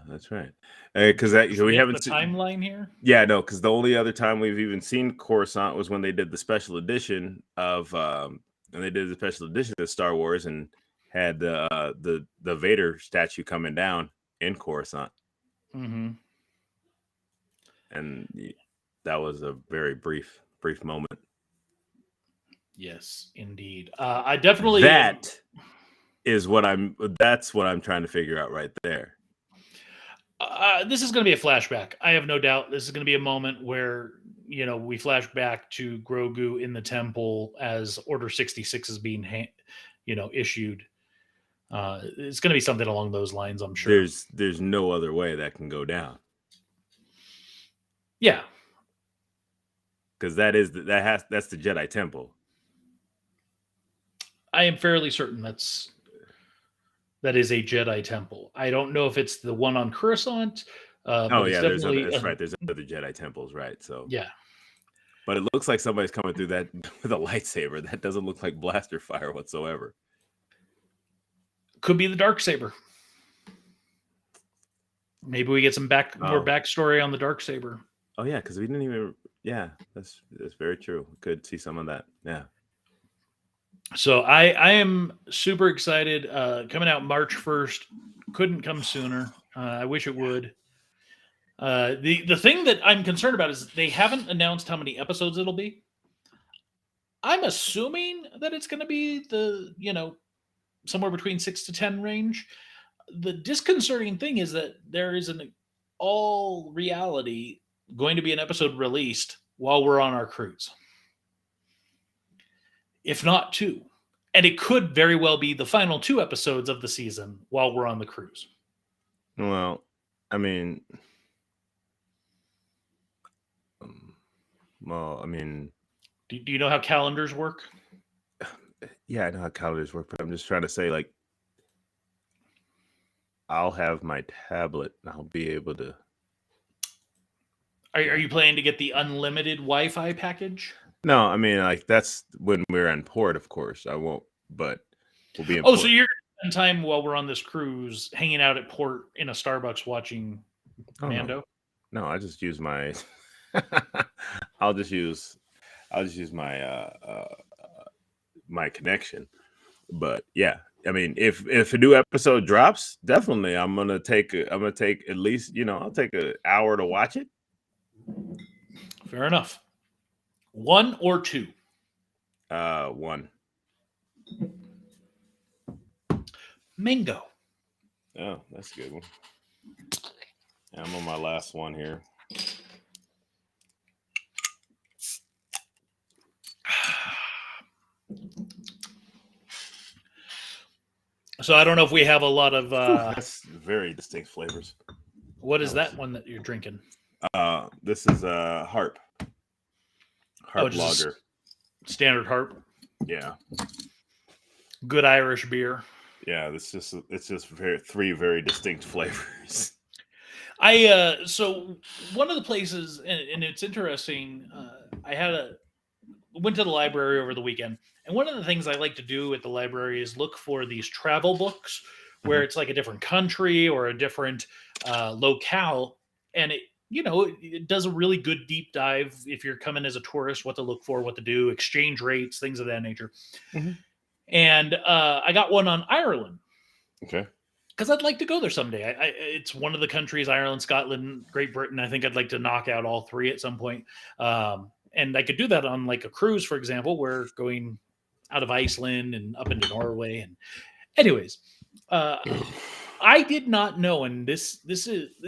that's right. Because we haven't the timeline here. Yeah, no, because the only other time we've even seen Coruscant was when they did the special edition of Star Wars and had the Vader statue coming down in Coruscant. Mm-hmm. And that was a very brief moment. Yes, indeed. I definitely that's what I'm trying to figure out right there. This is going to be a flashback. I have no doubt. This is going to be a moment where we flash back to Grogu in the temple as Order 66 is being issued. It's going to be something along those lines, I'm sure. There's no other way that can go down. Yeah, because that's the Jedi Temple. I am fairly certain that is a Jedi Temple. I don't know if it's the one on Coruscant. That's right. There's other Jedi temples, right? So yeah, but it looks like somebody's coming through that with a lightsaber. That doesn't look like blaster fire whatsoever. Could be the Darksaber. Maybe we get some more backstory on the Darksaber. Oh yeah, because we didn't even. Yeah, that's very true. Could see some of that. Yeah. So I am super excited. Coming out March 1st. Couldn't come sooner. I wish it would. The thing that I'm concerned about is they haven't announced how many episodes it'll be. I'm assuming that it's going to be somewhere between 6 to 10 range. The disconcerting thing is that there is an all reality going to be an episode released while we're on our cruise. If not 2. And it could very well be the final 2 episodes of the season while we're on the cruise. Well, I mean, do you know how calendars work? Yeah, I know how calendars work, but I'm just trying to say, like, I'll have my tablet and I'll be able to. Are you planning to get the unlimited Wi-Fi package? No, I mean, like, that's when we're in port, of course. I won't, but we'll be in port. So you're going to spend time while we're on this cruise hanging out at port in a Starbucks watching Mando? No, I just use my I'll just use my my connection. But yeah, I mean, if a new episode drops, definitely I'm gonna take at least, I'll take an hour to watch it. Fair enough. 1 or 2? 1. Mango. Oh, that's a good one. Yeah, I'm on my last one here. So I don't know if we have a lot of that's very distinct flavors. What is that one that you're drinking? This is a Harp lager. Standard Harp. Yeah. Good Irish beer. Yeah, it's just 3 very distinct flavors. So one of the places, and it's interesting. I went to the library over the weekend, And one of the things I like to do at the library is look for these travel books where it's like a different country or a different locale, and it does a really good deep dive if you're coming as a tourist, what to look for, what to do, exchange rates, things of that nature. Mhm. And I got one on Ireland Okay. because I'd like to go there someday. It's one of the countries: Ireland, Scotland, Great Britain. I think I'd like to knock out all three at some point. And I could do that on like a cruise, for example, where going out of Iceland and up into Norway. And anyways, I did not know, and this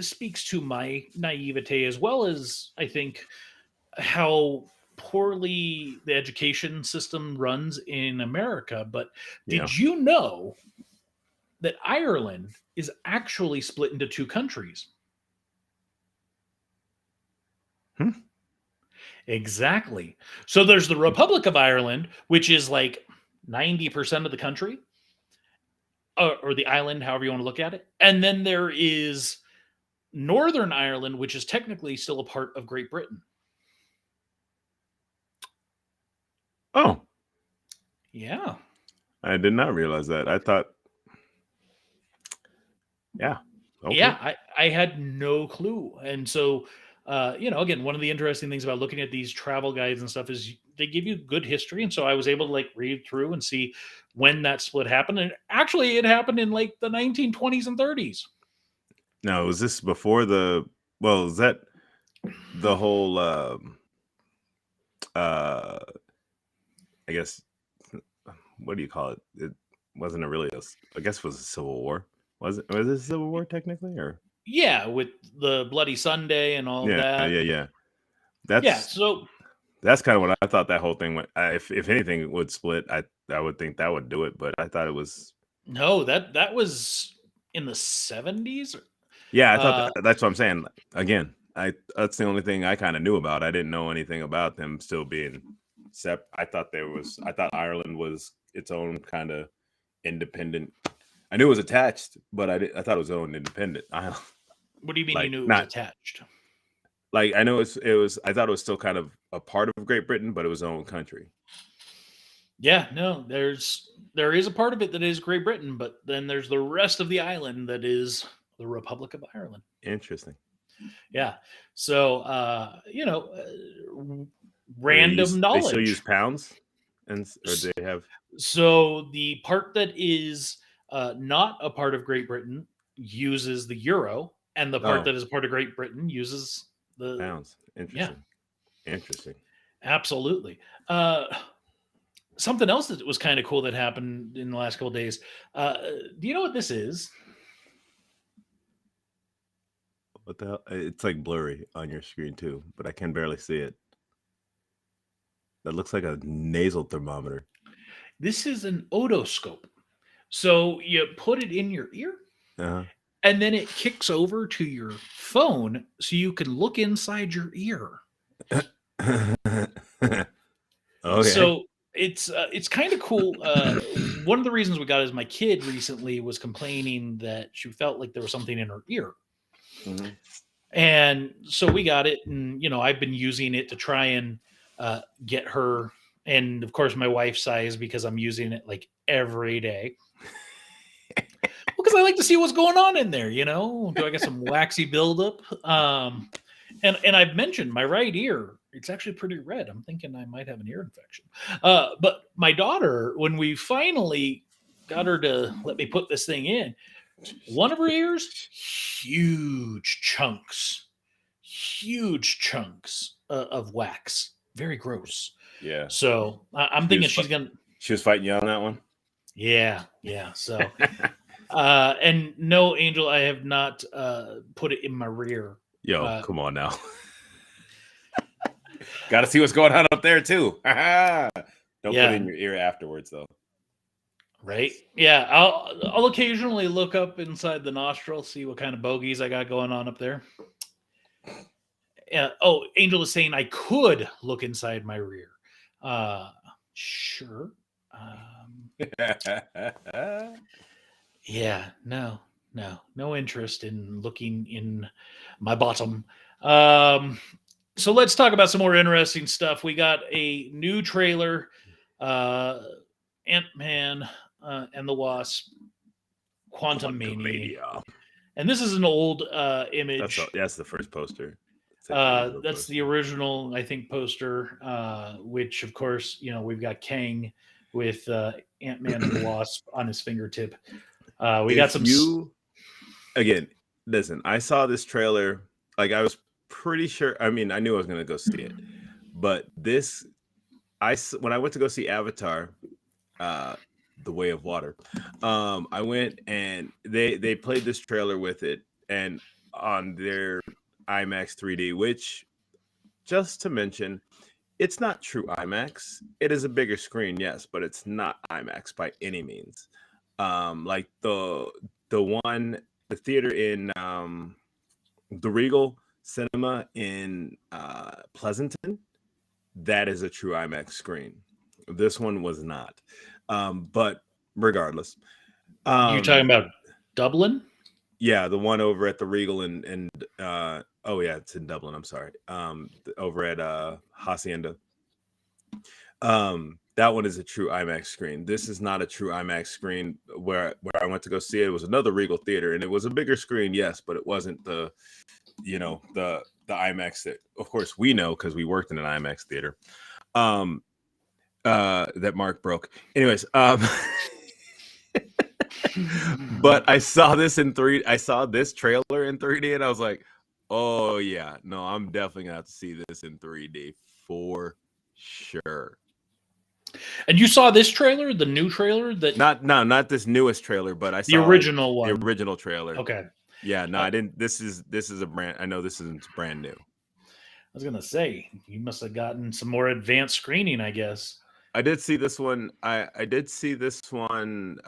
speaks to my naivete as well as I think how poorly the education system runs in America. But Yeah. did you know that Ireland is actually split into two countries? Exactly. So there's the Republic of Ireland, which is like 90% of the country, or the island, however you want to look at it. And then there is Northern Ireland, which is technically still a part of Great Britain. Oh, Yeah. I did not realize that. I thought, yeah. Okay. Yeah, I had no clue. And so, again, one of the interesting things about looking at these travel guides and stuff is they give you good history. And so I was able to like read through and see when that split happened. And actually, it happened in like the 1920s and 30s. Now, was this before is that the whole, I guess, what do you call it? It wasn't I guess it was a civil war. Was it a civil war technically, or? Yeah, with the Bloody Sunday and all that. Yeah. Yeah, so That's kind of what I thought that whole thing went. If anything would split, I would think that would do it. But I thought it was. no, that was in the 70s. Yeah, I thought that's what I'm saying. Again, that's the only thing I kind of knew about. I didn't know anything about them still being I thought Ireland was its own kind of independent. I knew it was attached, but I thought it was its own independent island. What do you mean Like, you knew it not- was attached? Like I know it was. I thought it was still kind of a part of Great Britain, but it was its own country. Yeah, no, there is a part of it that is Great Britain, but then there's the rest of the island that is the Republic of Ireland. Interesting. Yeah. So, random knowledge. They still use pounds, or they have. So the part that is not a part of Great Britain uses the euro, and the part that is a part of Great Britain uses the pounds. Interesting. Yeah. Interesting. Absolutely. Something else that was kind of cool that happened in the last couple of days. Do you know what this is? What the hell? It's like blurry on your screen too, but I can barely see it. That looks like a nasal thermometer. This is an otoscope. So you put it in your ear, and then it kicks over to your phone so you can look inside your ear. Okay. So it's kind of cool. One of the reasons we got it is my kid recently was complaining that she felt like there was something in her ear. Mhm. And so we got it, and I've been using it to try and get her, and of course my wife's size, because I'm using it like every day. Because I like to see what's going on in there, Do I get some waxy buildup? And I've mentioned my right ear, it's actually pretty red. I'm thinking I might have an ear infection. But my daughter, when we finally got her to let me put this thing in, one of her ears, huge chunks of wax. Very gross. Yeah. So I'm thinking She was fighting you on that one? Yeah. So, and no, Angel, I have not put it in my rear. Yo, come on now. Got to see what's going on up there too. Don't put it in your ear afterwards, though. Right? Yeah, I'll occasionally look up inside the nostril, see what kind of bogeys I got going on up there. Angel is saying I could look inside my rear. Sure. Yeah, no interest in looking in my bottom. So let's talk about some more interesting stuff. We got a new trailer Ant-Man and the Wasp, Quantumania. Quantumania. And this is an old image. That's the first poster. That's That's the original, I think, poster, which, of course, we've got Kang with Ant-Man and the Wasp on his fingertip. We got some... Again, listen, I saw this trailer. Like, I was pretty sure. I mean, I knew I was going to go see it. But when I went to go see Avatar, The Way of Water, I went and they played this trailer with it, and on their IMAX 3D, which, just to mention, it's not true IMAX. It is a bigger screen, yes, but it's not IMAX by any means. Like the theater in the Regal Cinema in Pleasanton, that is a true IMAX screen. This one was not. But regardless, you're talking about Dublin? Yeah, the one over at the Regal and it's in Dublin. I'm sorry. Over at Hacienda. That one is a true IMAX screen. This is not a true IMAX screen. Where I went to go see it was another Regal theater, and it was a bigger screen, yes, but it wasn't the IMAX that, of course, we know because we worked in an IMAX theater. That Mark broke. Anyways, but I saw this trailer in 3D, and I was like, oh yeah, no, I'm definitely gonna have to see this in 3D for sure. And you saw this trailer, the new trailer? Not this newest trailer, but I saw the original one. The original trailer. Okay. Yeah, no, I didn't. This is a brand. I know this isn't brand new. I was gonna say you must have gotten some more advanced screening, I guess. I did see this one. I did see this one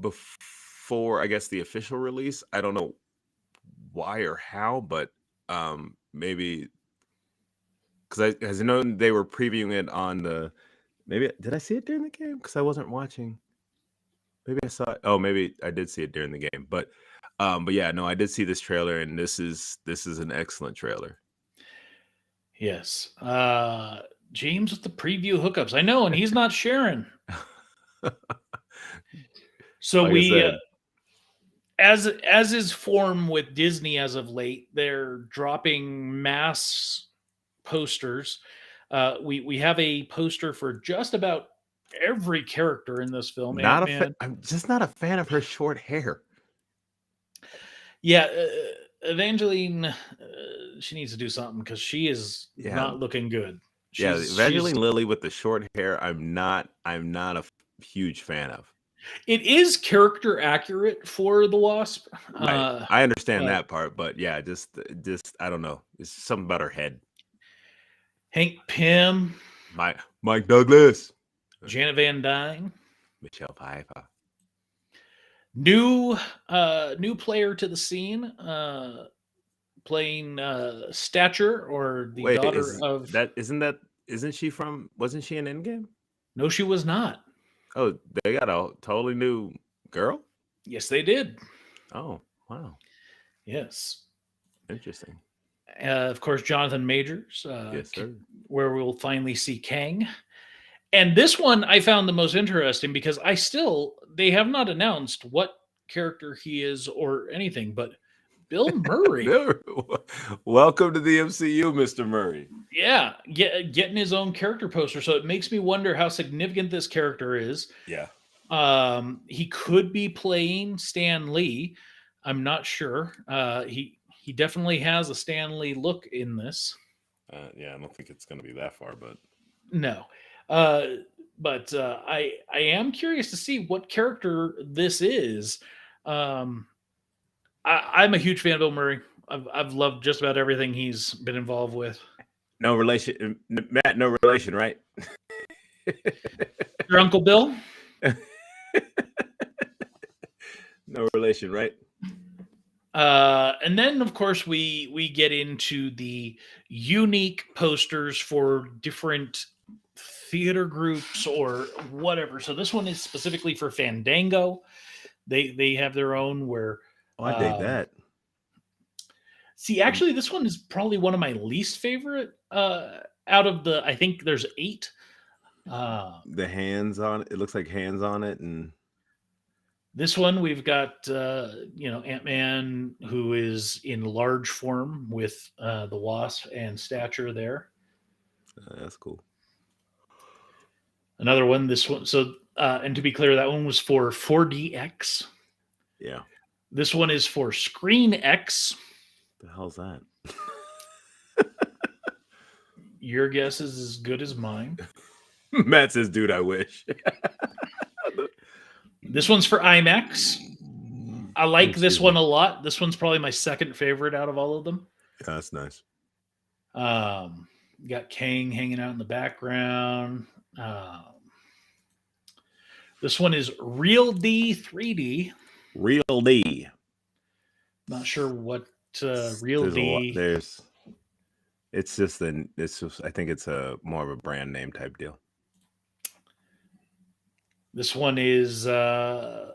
before, I guess, the official release. I don't know why or how, but maybe because I know they were previewing it on the. Maybe did I see it during the game? Because I wasn't watching. Maybe I saw it. Oh, maybe I did see it during the game. But yeah, no, I did see this trailer, and this is an excellent trailer. Yes. James with the preview hookups. I know, and he's not sharing. So like as is form with Disney as of late, they're dropping mass posters. We have a poster for just about every character in this film. I'm just not a fan of her short hair. Yeah, Evangeline, she needs to do something because she is not looking good. Evangeline Lilly with the short hair, I'm not a huge fan of. It is character accurate for the Wasp. Right. I understand that part, but yeah, just I don't know. It's something about her head. Hank Pym, Mike Douglas, Janet Van Dyne, Michelle Pfeiffer. New player to the scene, playing Stature, or the daughter of that. Wasn't she in Endgame? No, she was not. Oh, they got a totally new girl? Yes, they did. Oh, wow. Yes. Interesting. Of course, Jonathan Majors, yes, sir. Where we'll finally see Kang. And this one I found the most interesting because they have not announced what character he is or anything, but Bill Murray. Welcome to the MCU, Mr. Murray. Yeah, getting his own character poster. So it makes me wonder how significant this character is. Yeah. He could be playing Stan Lee. I'm not sure. He definitely has a Stan Lee look in this. Yeah, I don't think it's going to be that far, but no. But I am curious to see what character this is. I'm a huge fan of Bill Murray. I've loved just about everything he's been involved with. No relation, Matt. No relation, right? Your Uncle Bill. No relation, right? And then, of course, we get into the unique posters for different theater groups or whatever. So this one is specifically for Fandango. They have their own where. Oh, I dig that. See, actually, this one is probably one of my least favorite out of the, I think there's 8. The hands on it looks like hands on it, and This one we've got Ant-Man, who is in large form with the Wasp and Stature there. that's cool. Another one, this one. So, and to be clear, that one was for 4DX. Yeah. This one is for Screen X. The hell's that? Your guess is as good as mine. Matt says, "Dude, I wish." This one's for IMAX. I like this Excuse one me. a lot. This one's probably my second favorite out of all of them. Yeah, that's nice. You got Kang hanging out in the background. This one is Real D 3D. Real D. Not sure what Real D. It's just I think it's a more of a brand name type deal. This one is I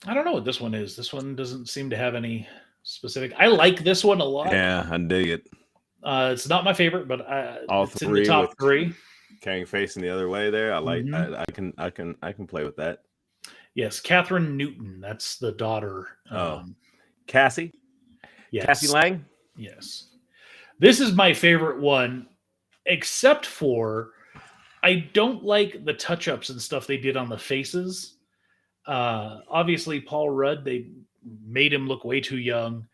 don't know what this one is. This one doesn't seem to have any specific. I like this one a lot. Yeah, I dig it. It's not my favorite, but All it's in the three top with 3. Kang facing the other way there. I like. Mhm. I can play with that. Yes, Catherine Newton. That's the daughter. Cassie. Yes. Cassie Lang. Yes. This is my favorite one, except for I don't like the touch-ups and stuff they did on the faces. Obviously, Paul Rudd, they made him look way too young.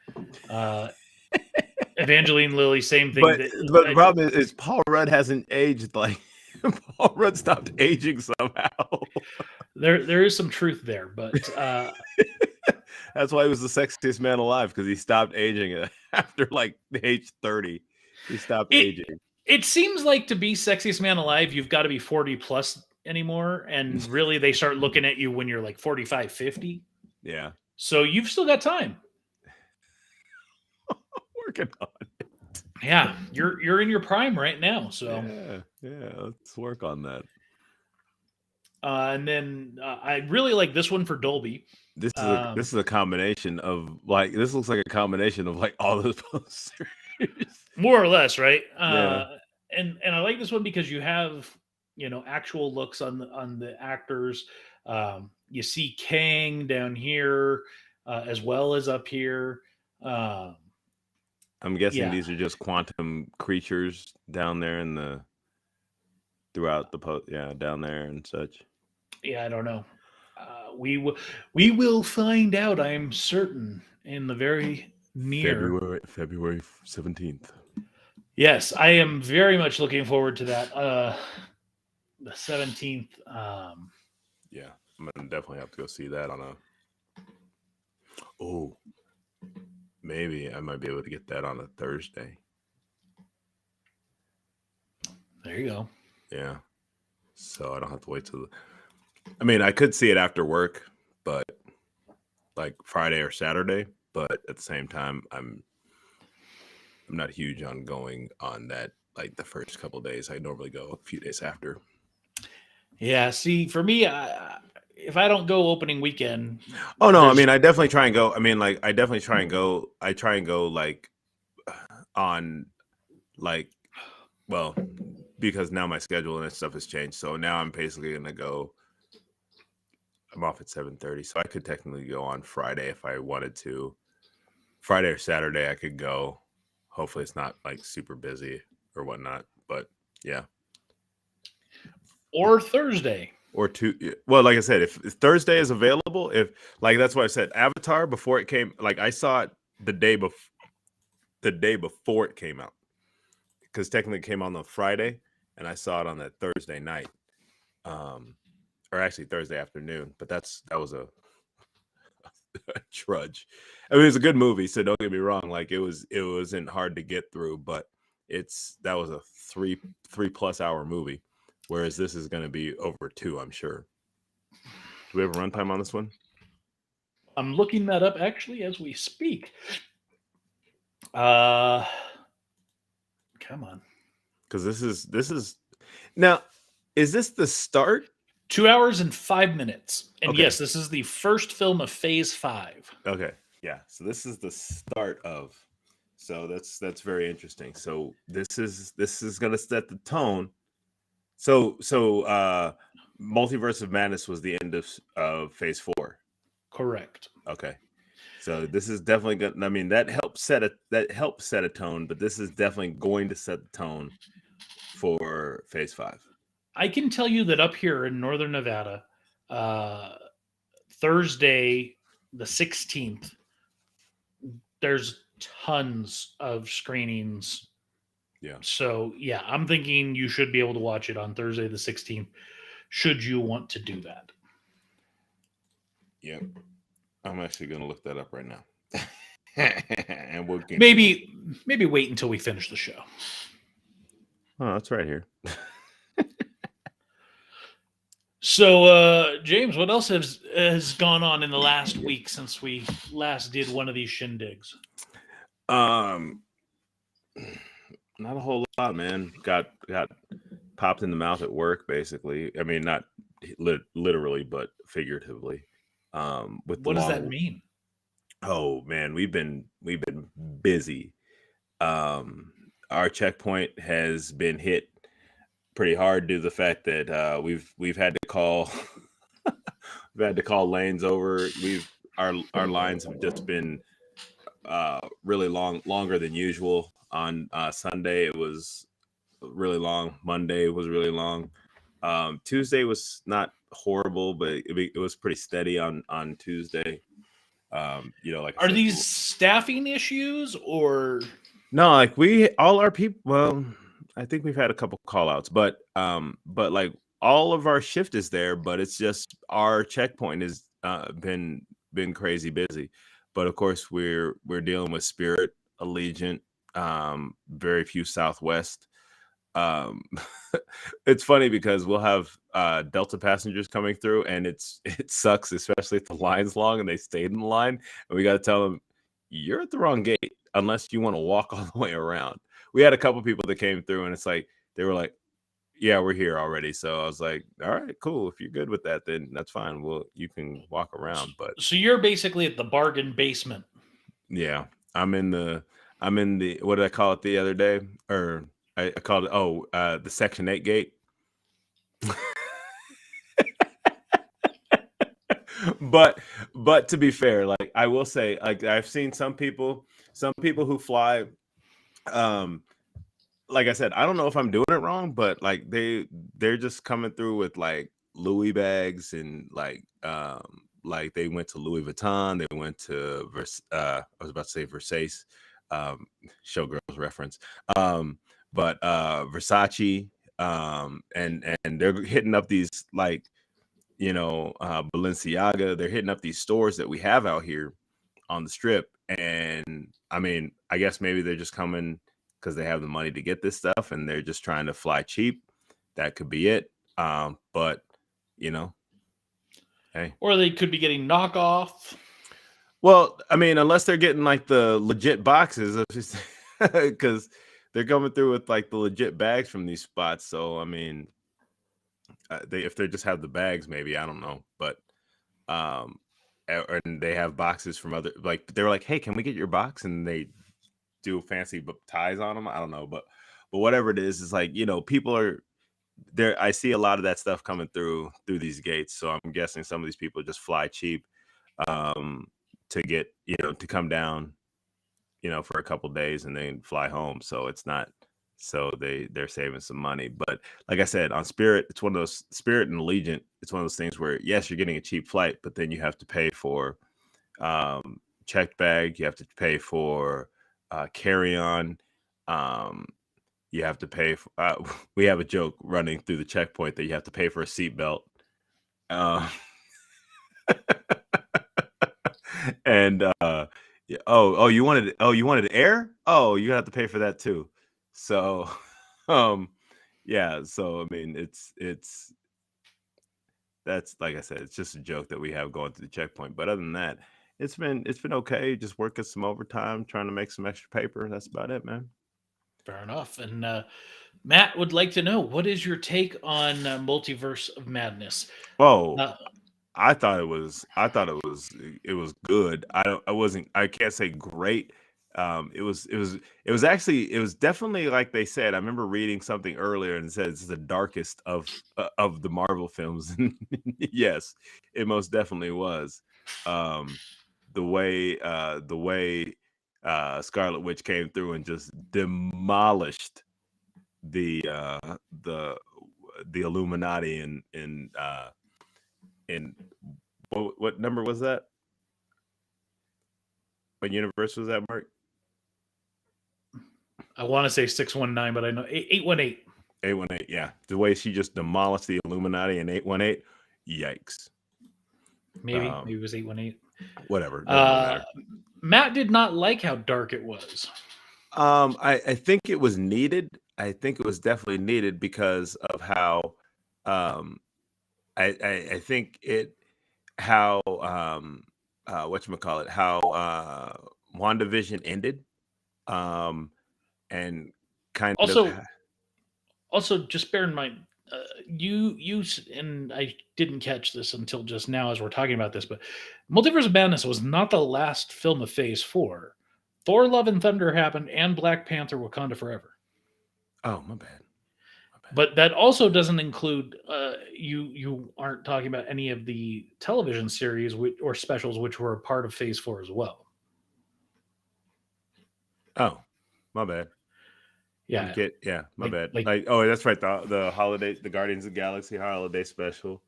Evangeline Lilly, same thing. But the problem is Paul Rudd hasn't aged like Paul Rudd stopped aging somehow. There is some truth there, but that's why he was the sexiest man alive, because he stopped aging after like the age 30. He stopped aging. It seems like to be sexiest man alive, you've got to be 40 plus anymore. And really, they start looking at you when you're like 45, 50. Yeah. So you've still got time. Working on it. Yeah, you're in your prime right now. So yeah, let's work on that. And then I really like this one for Dolby. This is a combination of like, this looks like a combination of like all those posters. More or less, right? Yeah. And I like this one because you have actual looks on the actors. You see Kang down here as well as up here. I'm guessing these are just quantum creatures down there throughout the post. Yeah, down there and such. Yeah, I don't know. We will find out. I am certain in the very near February 17th. Yes, I am very much looking forward to that. The 17th. Yeah, I'm gonna definitely have to go see that on a. Oh, maybe I might be able to get that on a Thursday. There you go. Yeah, so I don't have to wait till. I mean, I could see it after work, but like Friday or Saturday. But at the same time, I'm not huge on going on that like the first couple of days. I normally go a few days after. Yeah, see, for me, if I don't go opening weekend. Oh no, I mean, I definitely try and go. I mean, like, I definitely try and go. I try and go like on like, well, because now my schedule and stuff has changed. So now I'm basically gonna go. I'm off at 7:30, so I could technically go on Friday if I wanted to. Friday or Saturday, I could go. Hopefully, it's not like super busy or whatnot. But yeah. Or Thursday. Or two. Well, like I said, if Thursday is available, if like that's what I said. Avatar, before it came, like I saw it the day before it came out, because technically it came on the Friday, and I saw it on that Thursday night, or actually Thursday afternoon. But that was a trudge. I mean, it was a good movie, so don't get me wrong. Like it wasn't hard to get through, but that was a 3+ hour movie. Whereas this is going to be over 2, I'm sure. Do we have a runtime on this one? I'm looking that up actually as we speak. Come on. Because this is now, is this the start? 2 hours and 5 minutes. And Okay. yes, this is the first film of Phase 5. Okay. Yeah. So this is the start of. So that's very interesting. So this is going to set the tone. So Multiverse of Madness was the end of Phase 4. Correct. Okay. So this is definitely good. I mean, that helps set a tone, but this is definitely going to set the tone for Phase 5. I can tell you that up here in Northern Nevada, Thursday, the 16th, there's tons of screenings. Yeah. So, yeah, I'm thinking you should be able to watch it on Thursday, the 16th, should you want to do that. Yep. I'm actually going to look that up right now. And we'll maybe wait until we finish the show. Oh, that's right here. So, James, what else has gone on in the last week since we last did one of these shindigs? Not a whole lot, man. Got popped in the mouth at work, basically. I mean, not literally, but figuratively. With what does that mean? Oh man, we've been busy. Our checkpoint has been hit pretty hard due to the fact that we've had to call we've had to call lanes over. Our lines have just been really longer than usual. On Sunday it was really long. Monday was really long. Tuesday was not horrible, but it was pretty steady on Tuesday. Like are these staffing issues or no? Like all our people. Well, I think we've had a couple call outs, but like all of our shift is there, but it's just our checkpoint has been crazy busy. But of course, we're dealing with Spirit, Allegiant, very few Southwest. It's funny because we'll have Delta passengers coming through, and it sucks, especially if the line's long and they stayed in the line, and we got to tell them you're at the wrong gate unless you want to walk all the way around. We had a couple people that came through, and it's like they were like, yeah, we're here already. So I was like, all right, cool. If you're good with that, then that's fine. Well, you can walk around. But so you're basically at the bargain basement. Yeah, I'm in the what did I call it the other day? Or I called it the Section 8 gate. But to be fair, like I will say, like I've seen some people who fly. Like I said, I don't know if I'm doing it wrong, but like they're just coming through with like Louis bags and like they went to Louis Vuitton, they went to I was about to say Versace, Showgirls reference, but Versace, and they're hitting up these like Balenciaga. They're hitting up these stores that we have out here on the strip, and I mean, I guess maybe they're just coming because they have the money to get this stuff and they're just trying to fly cheap. That could be it. But hey. Or they could be getting knockoff. Well, I mean, unless they're getting like the legit boxes, because they're coming through with like the legit bags from these spots. So, I mean, if they just have the bags, maybe, I don't know. But, and they have boxes from other, like, they were like, hey, can we get your box? And they do fancy ties on them. I don't know, but whatever it is like, people are there. I see a lot of that stuff coming through these gates. So I'm guessing some of these people just fly cheap to get, to come down, for a couple days and then fly home. So it's not, so they're saving some money. But like I said, on Spirit, it's one of those, Spirit and Allegiant, it's one of those things where yes, you're getting a cheap flight, but then you have to pay for checked bag, you have to pay for carry-on, you have to pay for, we have a joke running through the checkpoint that you have to pay for a seatbelt, and you wanted air, you have to pay for that too. So yeah, so I mean, it's that's, like I said, it's just a joke that we have going through the checkpoint. But other than that, it's been okay. Just working some overtime, trying to make some extra paper. That's about it, man. Fair enough. And Matt would like to know, what is your take on Multiverse of Madness? Oh, I thought it was good. I can't say great. it was actually, it was definitely like they said. I remember reading something earlier and it said it's the darkest of the Marvel films. Yes, it most definitely was. Um, the way Scarlet Witch came through and just demolished the uh the the Illuminati in what number was that? What universe was that, Mark? I want to say 619, but I know 818. 818, yeah. The way she just demolished the Illuminati in 818, yikes. Maybe it was 818. Whatever, doesn't really matter. Matt did not like how dark it was. I think it was needed. I think it was definitely needed because of how um I think it how whatchamacallit, how WandaVision ended. Um and kind of Also, just bear in mind, and I didn't catch this until just now as we're talking about this, but Multiverse of Madness was not the last film of Phase 4. Thor: Love and Thunder happened, and Black Panther: Wakanda Forever. Oh, my bad. But that also doesn't include you aren't talking about any of the television series or specials which were a part of Phase 4 as well. Oh, my bad. Yeah, my bad. Oh, that's right. The holiday, the Guardians of the Galaxy holiday special.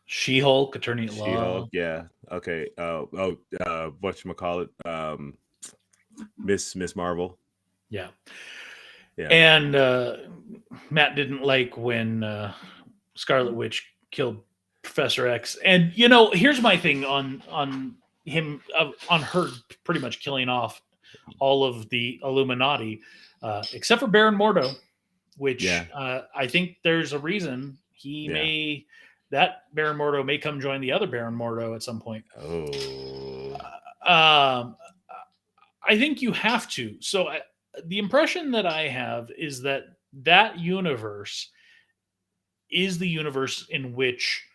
She-Hulk, Attorney at Law. She-Hulk, yeah. Okay. Whatchamacallit? Miss Marvel. Yeah. Yeah. And Matt didn't like when Scarlet Witch killed Professor X. And here's my thing on him on her pretty much killing off all of the Illuminati, except for Baron Mordo, which I think there's a reason that Baron Mordo may come join the other Baron Mordo at some point. Oh. I think you have to. So the impression that I have is that universe is the universe in which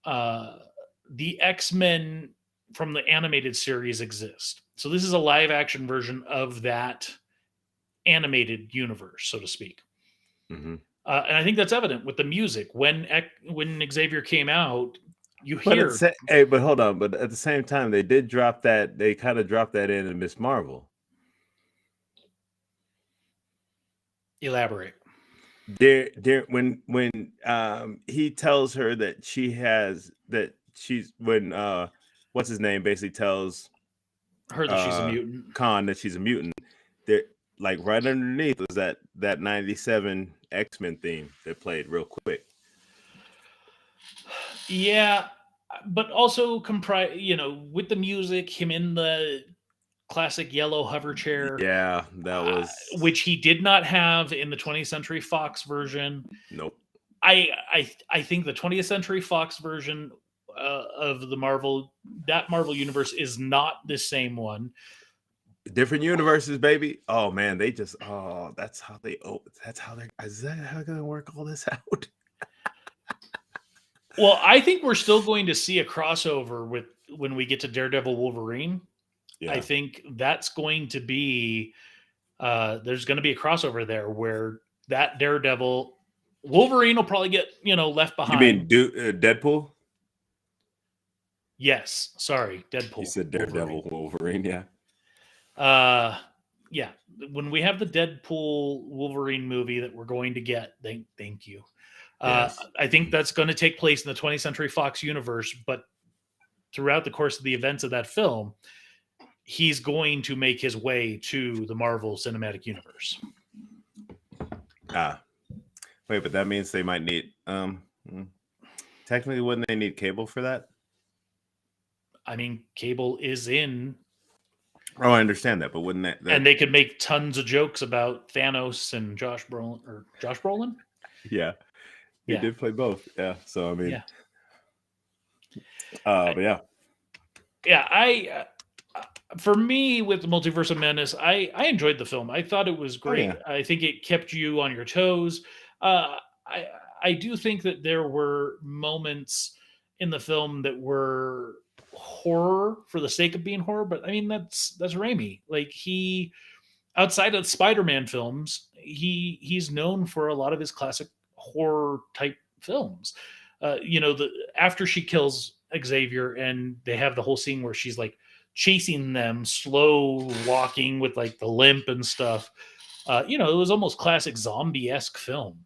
the X-Men from the animated series exist. So this is a live action version of that animated universe, so to speak. Mm-hmm. And I think that's evident with the music. When Xavier came out, hear. But hold on. But at the same time, they did drop that. They kind of dropped that in Miss Marvel. Elaborate. When he tells her that what's his name basically tells her that she's a mutant. Khan that she's a mutant. There, like right underneath was that 97 X-Men theme that played real quick. Yeah, but also with the music, him in the classic yellow hover chair. Yeah, that was which he did not have in the 20th Century Fox version. Nope. I think the 20th Century Fox version of the Marvel universe is not the same one. Different universes, baby. Oh man, is that how they're gonna work all this out? Well, I think we're still going to see a crossover when we get to Daredevil Wolverine. Yeah. I think that's going to be there's going to be a crossover there where that Daredevil Wolverine will probably get left behind. You mean Deadpool? Yes, sorry, Deadpool. You said Daredevil Wolverine, yeah. Yeah. When we have the Deadpool Wolverine movie that we're going to get, thank you. Yes. I think that's going to take place in the 20th Century Fox universe, but throughout the course of the events of that film, he's going to make his way to the Marvel Cinematic Universe. Wait, but that means they might need technically wouldn't they need Cable for that? I mean, Cable is in. Oh, I understand that, but wouldn't that and they could make tons of jokes about Thanos and Josh Brolin? Yeah. He did play both. Yeah. So I mean but yeah. Yeah, for me, with the Multiverse of Madness, I enjoyed the film. I thought it was great. I think it kept you on your toes. I do think that there were moments in the film that were horror for the sake of being horror, but I mean that's Raimi. Like he, outside of Spider-Man films, he's known for a lot of his classic horror type films. The after she kills Xavier and they have the whole scene where she's like chasing them, slow walking with like the limp and stuff. It was almost classic zombie-esque film.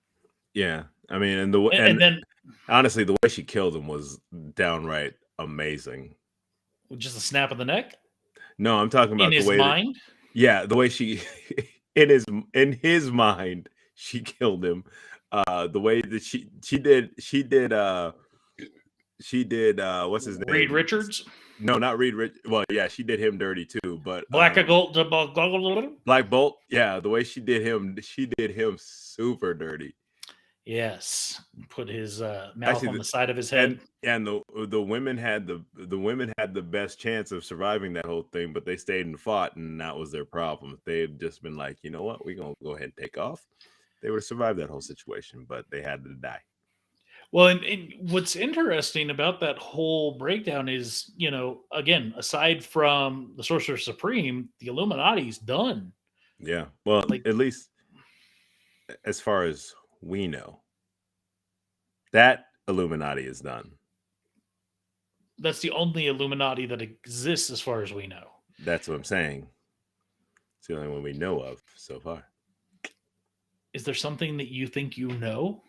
Yeah, I mean, And then honestly, the way she killed him was downright amazing. just a snap of the neck No, I'm talking about in his the way mind. the way she in his mind she killed him. The way that she did what's his name? Reed Richards. No, not Reed Rich. Well, yeah, she did him dirty too, but Black Black Bolt, yeah, the way she did him super dirty. Yes, put his mouth Actually, on the side of his head. And the women had the best chance of surviving that whole thing, but they stayed and fought, and that was their problem. They had just been like, you know what, we're gonna go ahead and take off. They would have survived that whole situation, but they had to die. Well, and what's interesting about that whole breakdown is, again, aside from the Sorcerer Supreme, the Illuminati's done. Yeah, well, Like- at least as far as we know, that Illuminati is done. That's the only Illuminati that exists as far as we know. That's what I'm saying. It's the only one we know of so far. Is there something that you think you know?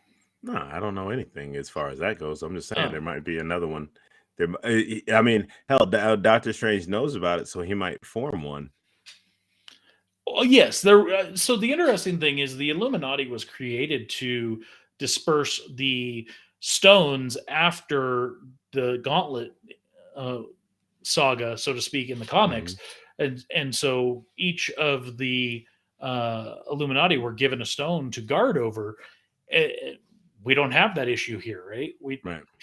No, I don't know anything as far as that goes. I'm just saying Oh. there might be another one. I mean, hell, Doctor Strange knows about it, so he might form one. Oh, yes. There. So the interesting thing is the Illuminati was created to disperse the stones after the Gauntlet saga, so to speak, in the comics, and so each of the Illuminati were given a stone to guard over. We don't have that issue here, right?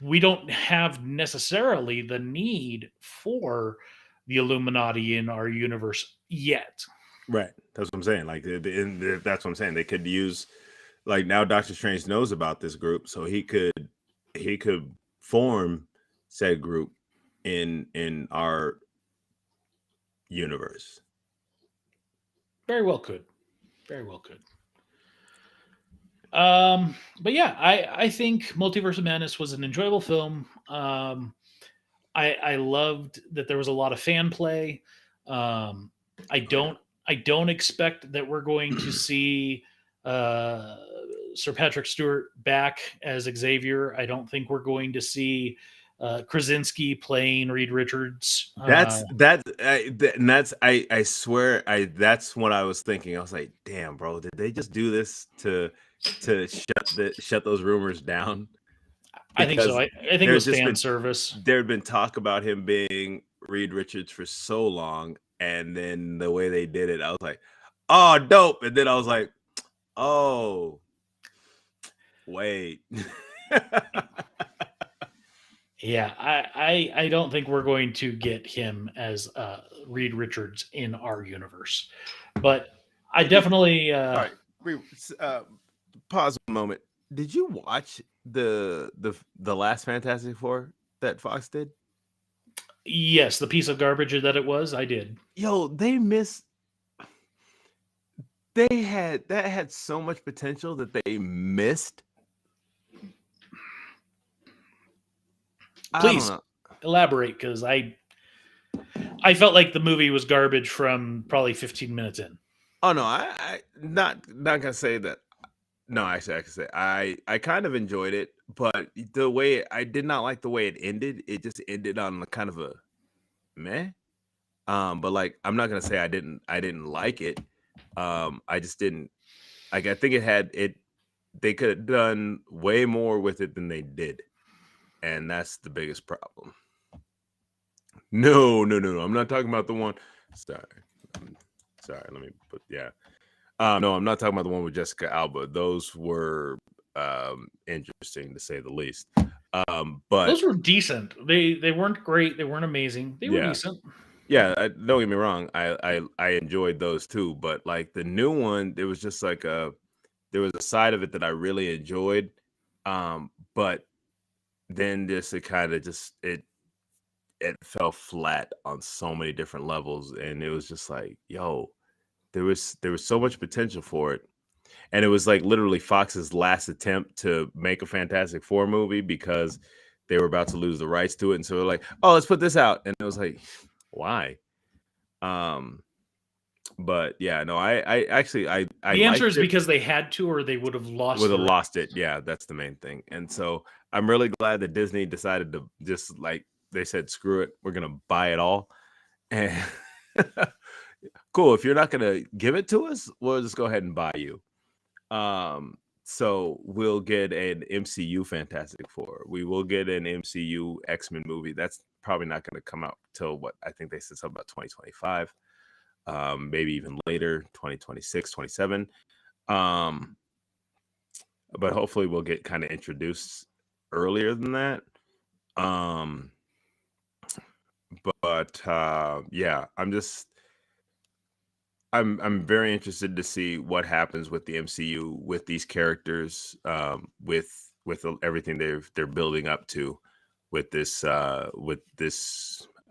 We don't have necessarily the need for the Illuminati in our universe yet. Right. That's what I'm saying. Like, that's what I'm saying. They could use, like, now Doctor Strange knows about this group, so he could form said group in our universe. Very well could. But yeah, I think Multiverse of Madness was an enjoyable film. I loved that there was a lot of fan play. I don't expect that we're going to see Sir Patrick Stewart back as Xavier. I don't think we're going to see Krasinski playing Reed Richards. I swear that's what I was thinking. I was like, damn, bro, did they just do this to shut those rumors down? I think so. I think it was fan service. There had been talk about him being Reed Richards for so long, and then the way they did it, I was like, oh, dope. And then I was like, oh, wait. Yeah, I don't think we're going to get him as Reed Richards in our universe, but I definitely. All right, pause a moment. Did you watch the last Fantastic Four that Fox did? Yes, the piece of garbage that it was. I did. Yo, they missed. That had so much potential that they missed. Please elaborate, because I felt like the movie was garbage from probably 15 minutes in. Oh no, I not gonna say that. No, actually, I can say I kind of enjoyed it, but the way I did not like the way it ended. It just ended on kind of a meh. But like, I'm not gonna say I didn't like it. I just didn't like. I think they could have done way more with it than they did. And that's the biggest problem. No. I'm not talking about the one. Sorry. Let me put, yeah. No, I'm not talking about the one with Jessica Alba. Those were interesting to say the least. But those were decent. They weren't great. They weren't amazing. They were decent. Yeah, don't get me wrong. I enjoyed those too. But like the new one, there was just like there was a side of it that I really enjoyed. But then just it kind of just it it fell flat on so many different levels, and it was just like, yo, there was so much potential for it, and it was like literally Fox's last attempt to make a Fantastic Four movie because they were about to lose the rights to it, and so they're like, oh, let's put this out, and it was like, why? But yeah, no, I actually I The answer liked is it. because they had to, or they would have lost. Would have the lost it. Yeah, that's the main thing. And so I'm really glad that Disney decided to just like they said, screw it, we're gonna buy it all. And cool, if you're not gonna give it to us, we'll just go ahead and buy you. So we'll get an MCU Fantastic Four. We will get an MCU X-Men movie. That's probably not gonna come out till what I think they said something about 2025. Maybe even later, 2026, 27. But hopefully we'll get kind of introduced earlier than that. But yeah, I'm very interested to see what happens with the MCU with these characters, with everything they're building up to with this I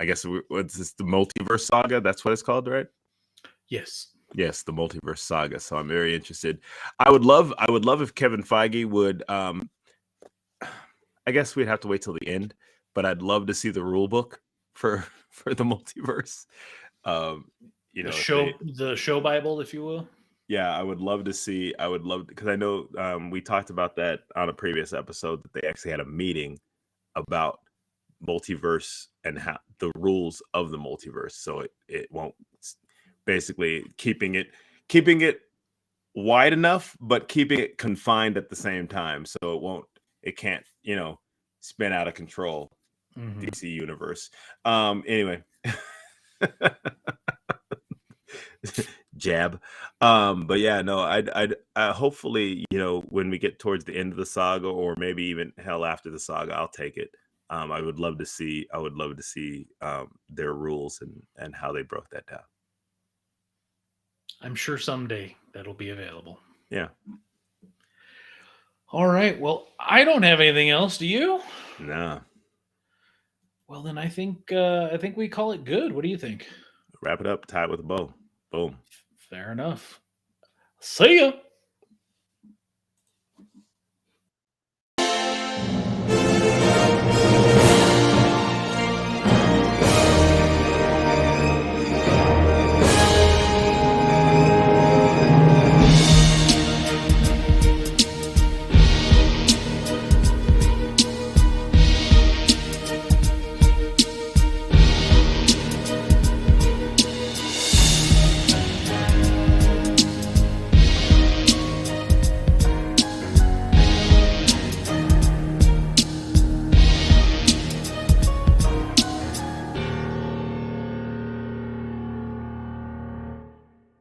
guess what's this, the multiverse saga? That's what it's called, right? Yes. Yes, the multiverse saga. So I'm very interested. I would love if Kevin Feige would I guess we'd have to wait till the end, but I'd love to see the rule book for the multiverse. You know, The show Bible, if you will. yeah, I would love because I know we talked about that on a previous episode that they actually had a meeting about multiverse and how the rules of the multiverse. So it won't basically keeping it wide enough, but keeping it confined at the same time. So it can't, spin out of control. DC universe. Anyway. Jab. But yeah, no, I'd hopefully, when we get towards the end of the saga, or maybe even hell after the saga, I'll take it. I would love to see their rules and how they broke that down. I'm sure someday that'll be available. Yeah. All right. Well, I don't have anything else. Do you? No. Well, then I think we call it good. What do you think? Wrap it up. Tie it with a bow. Boom. Fair enough. See ya.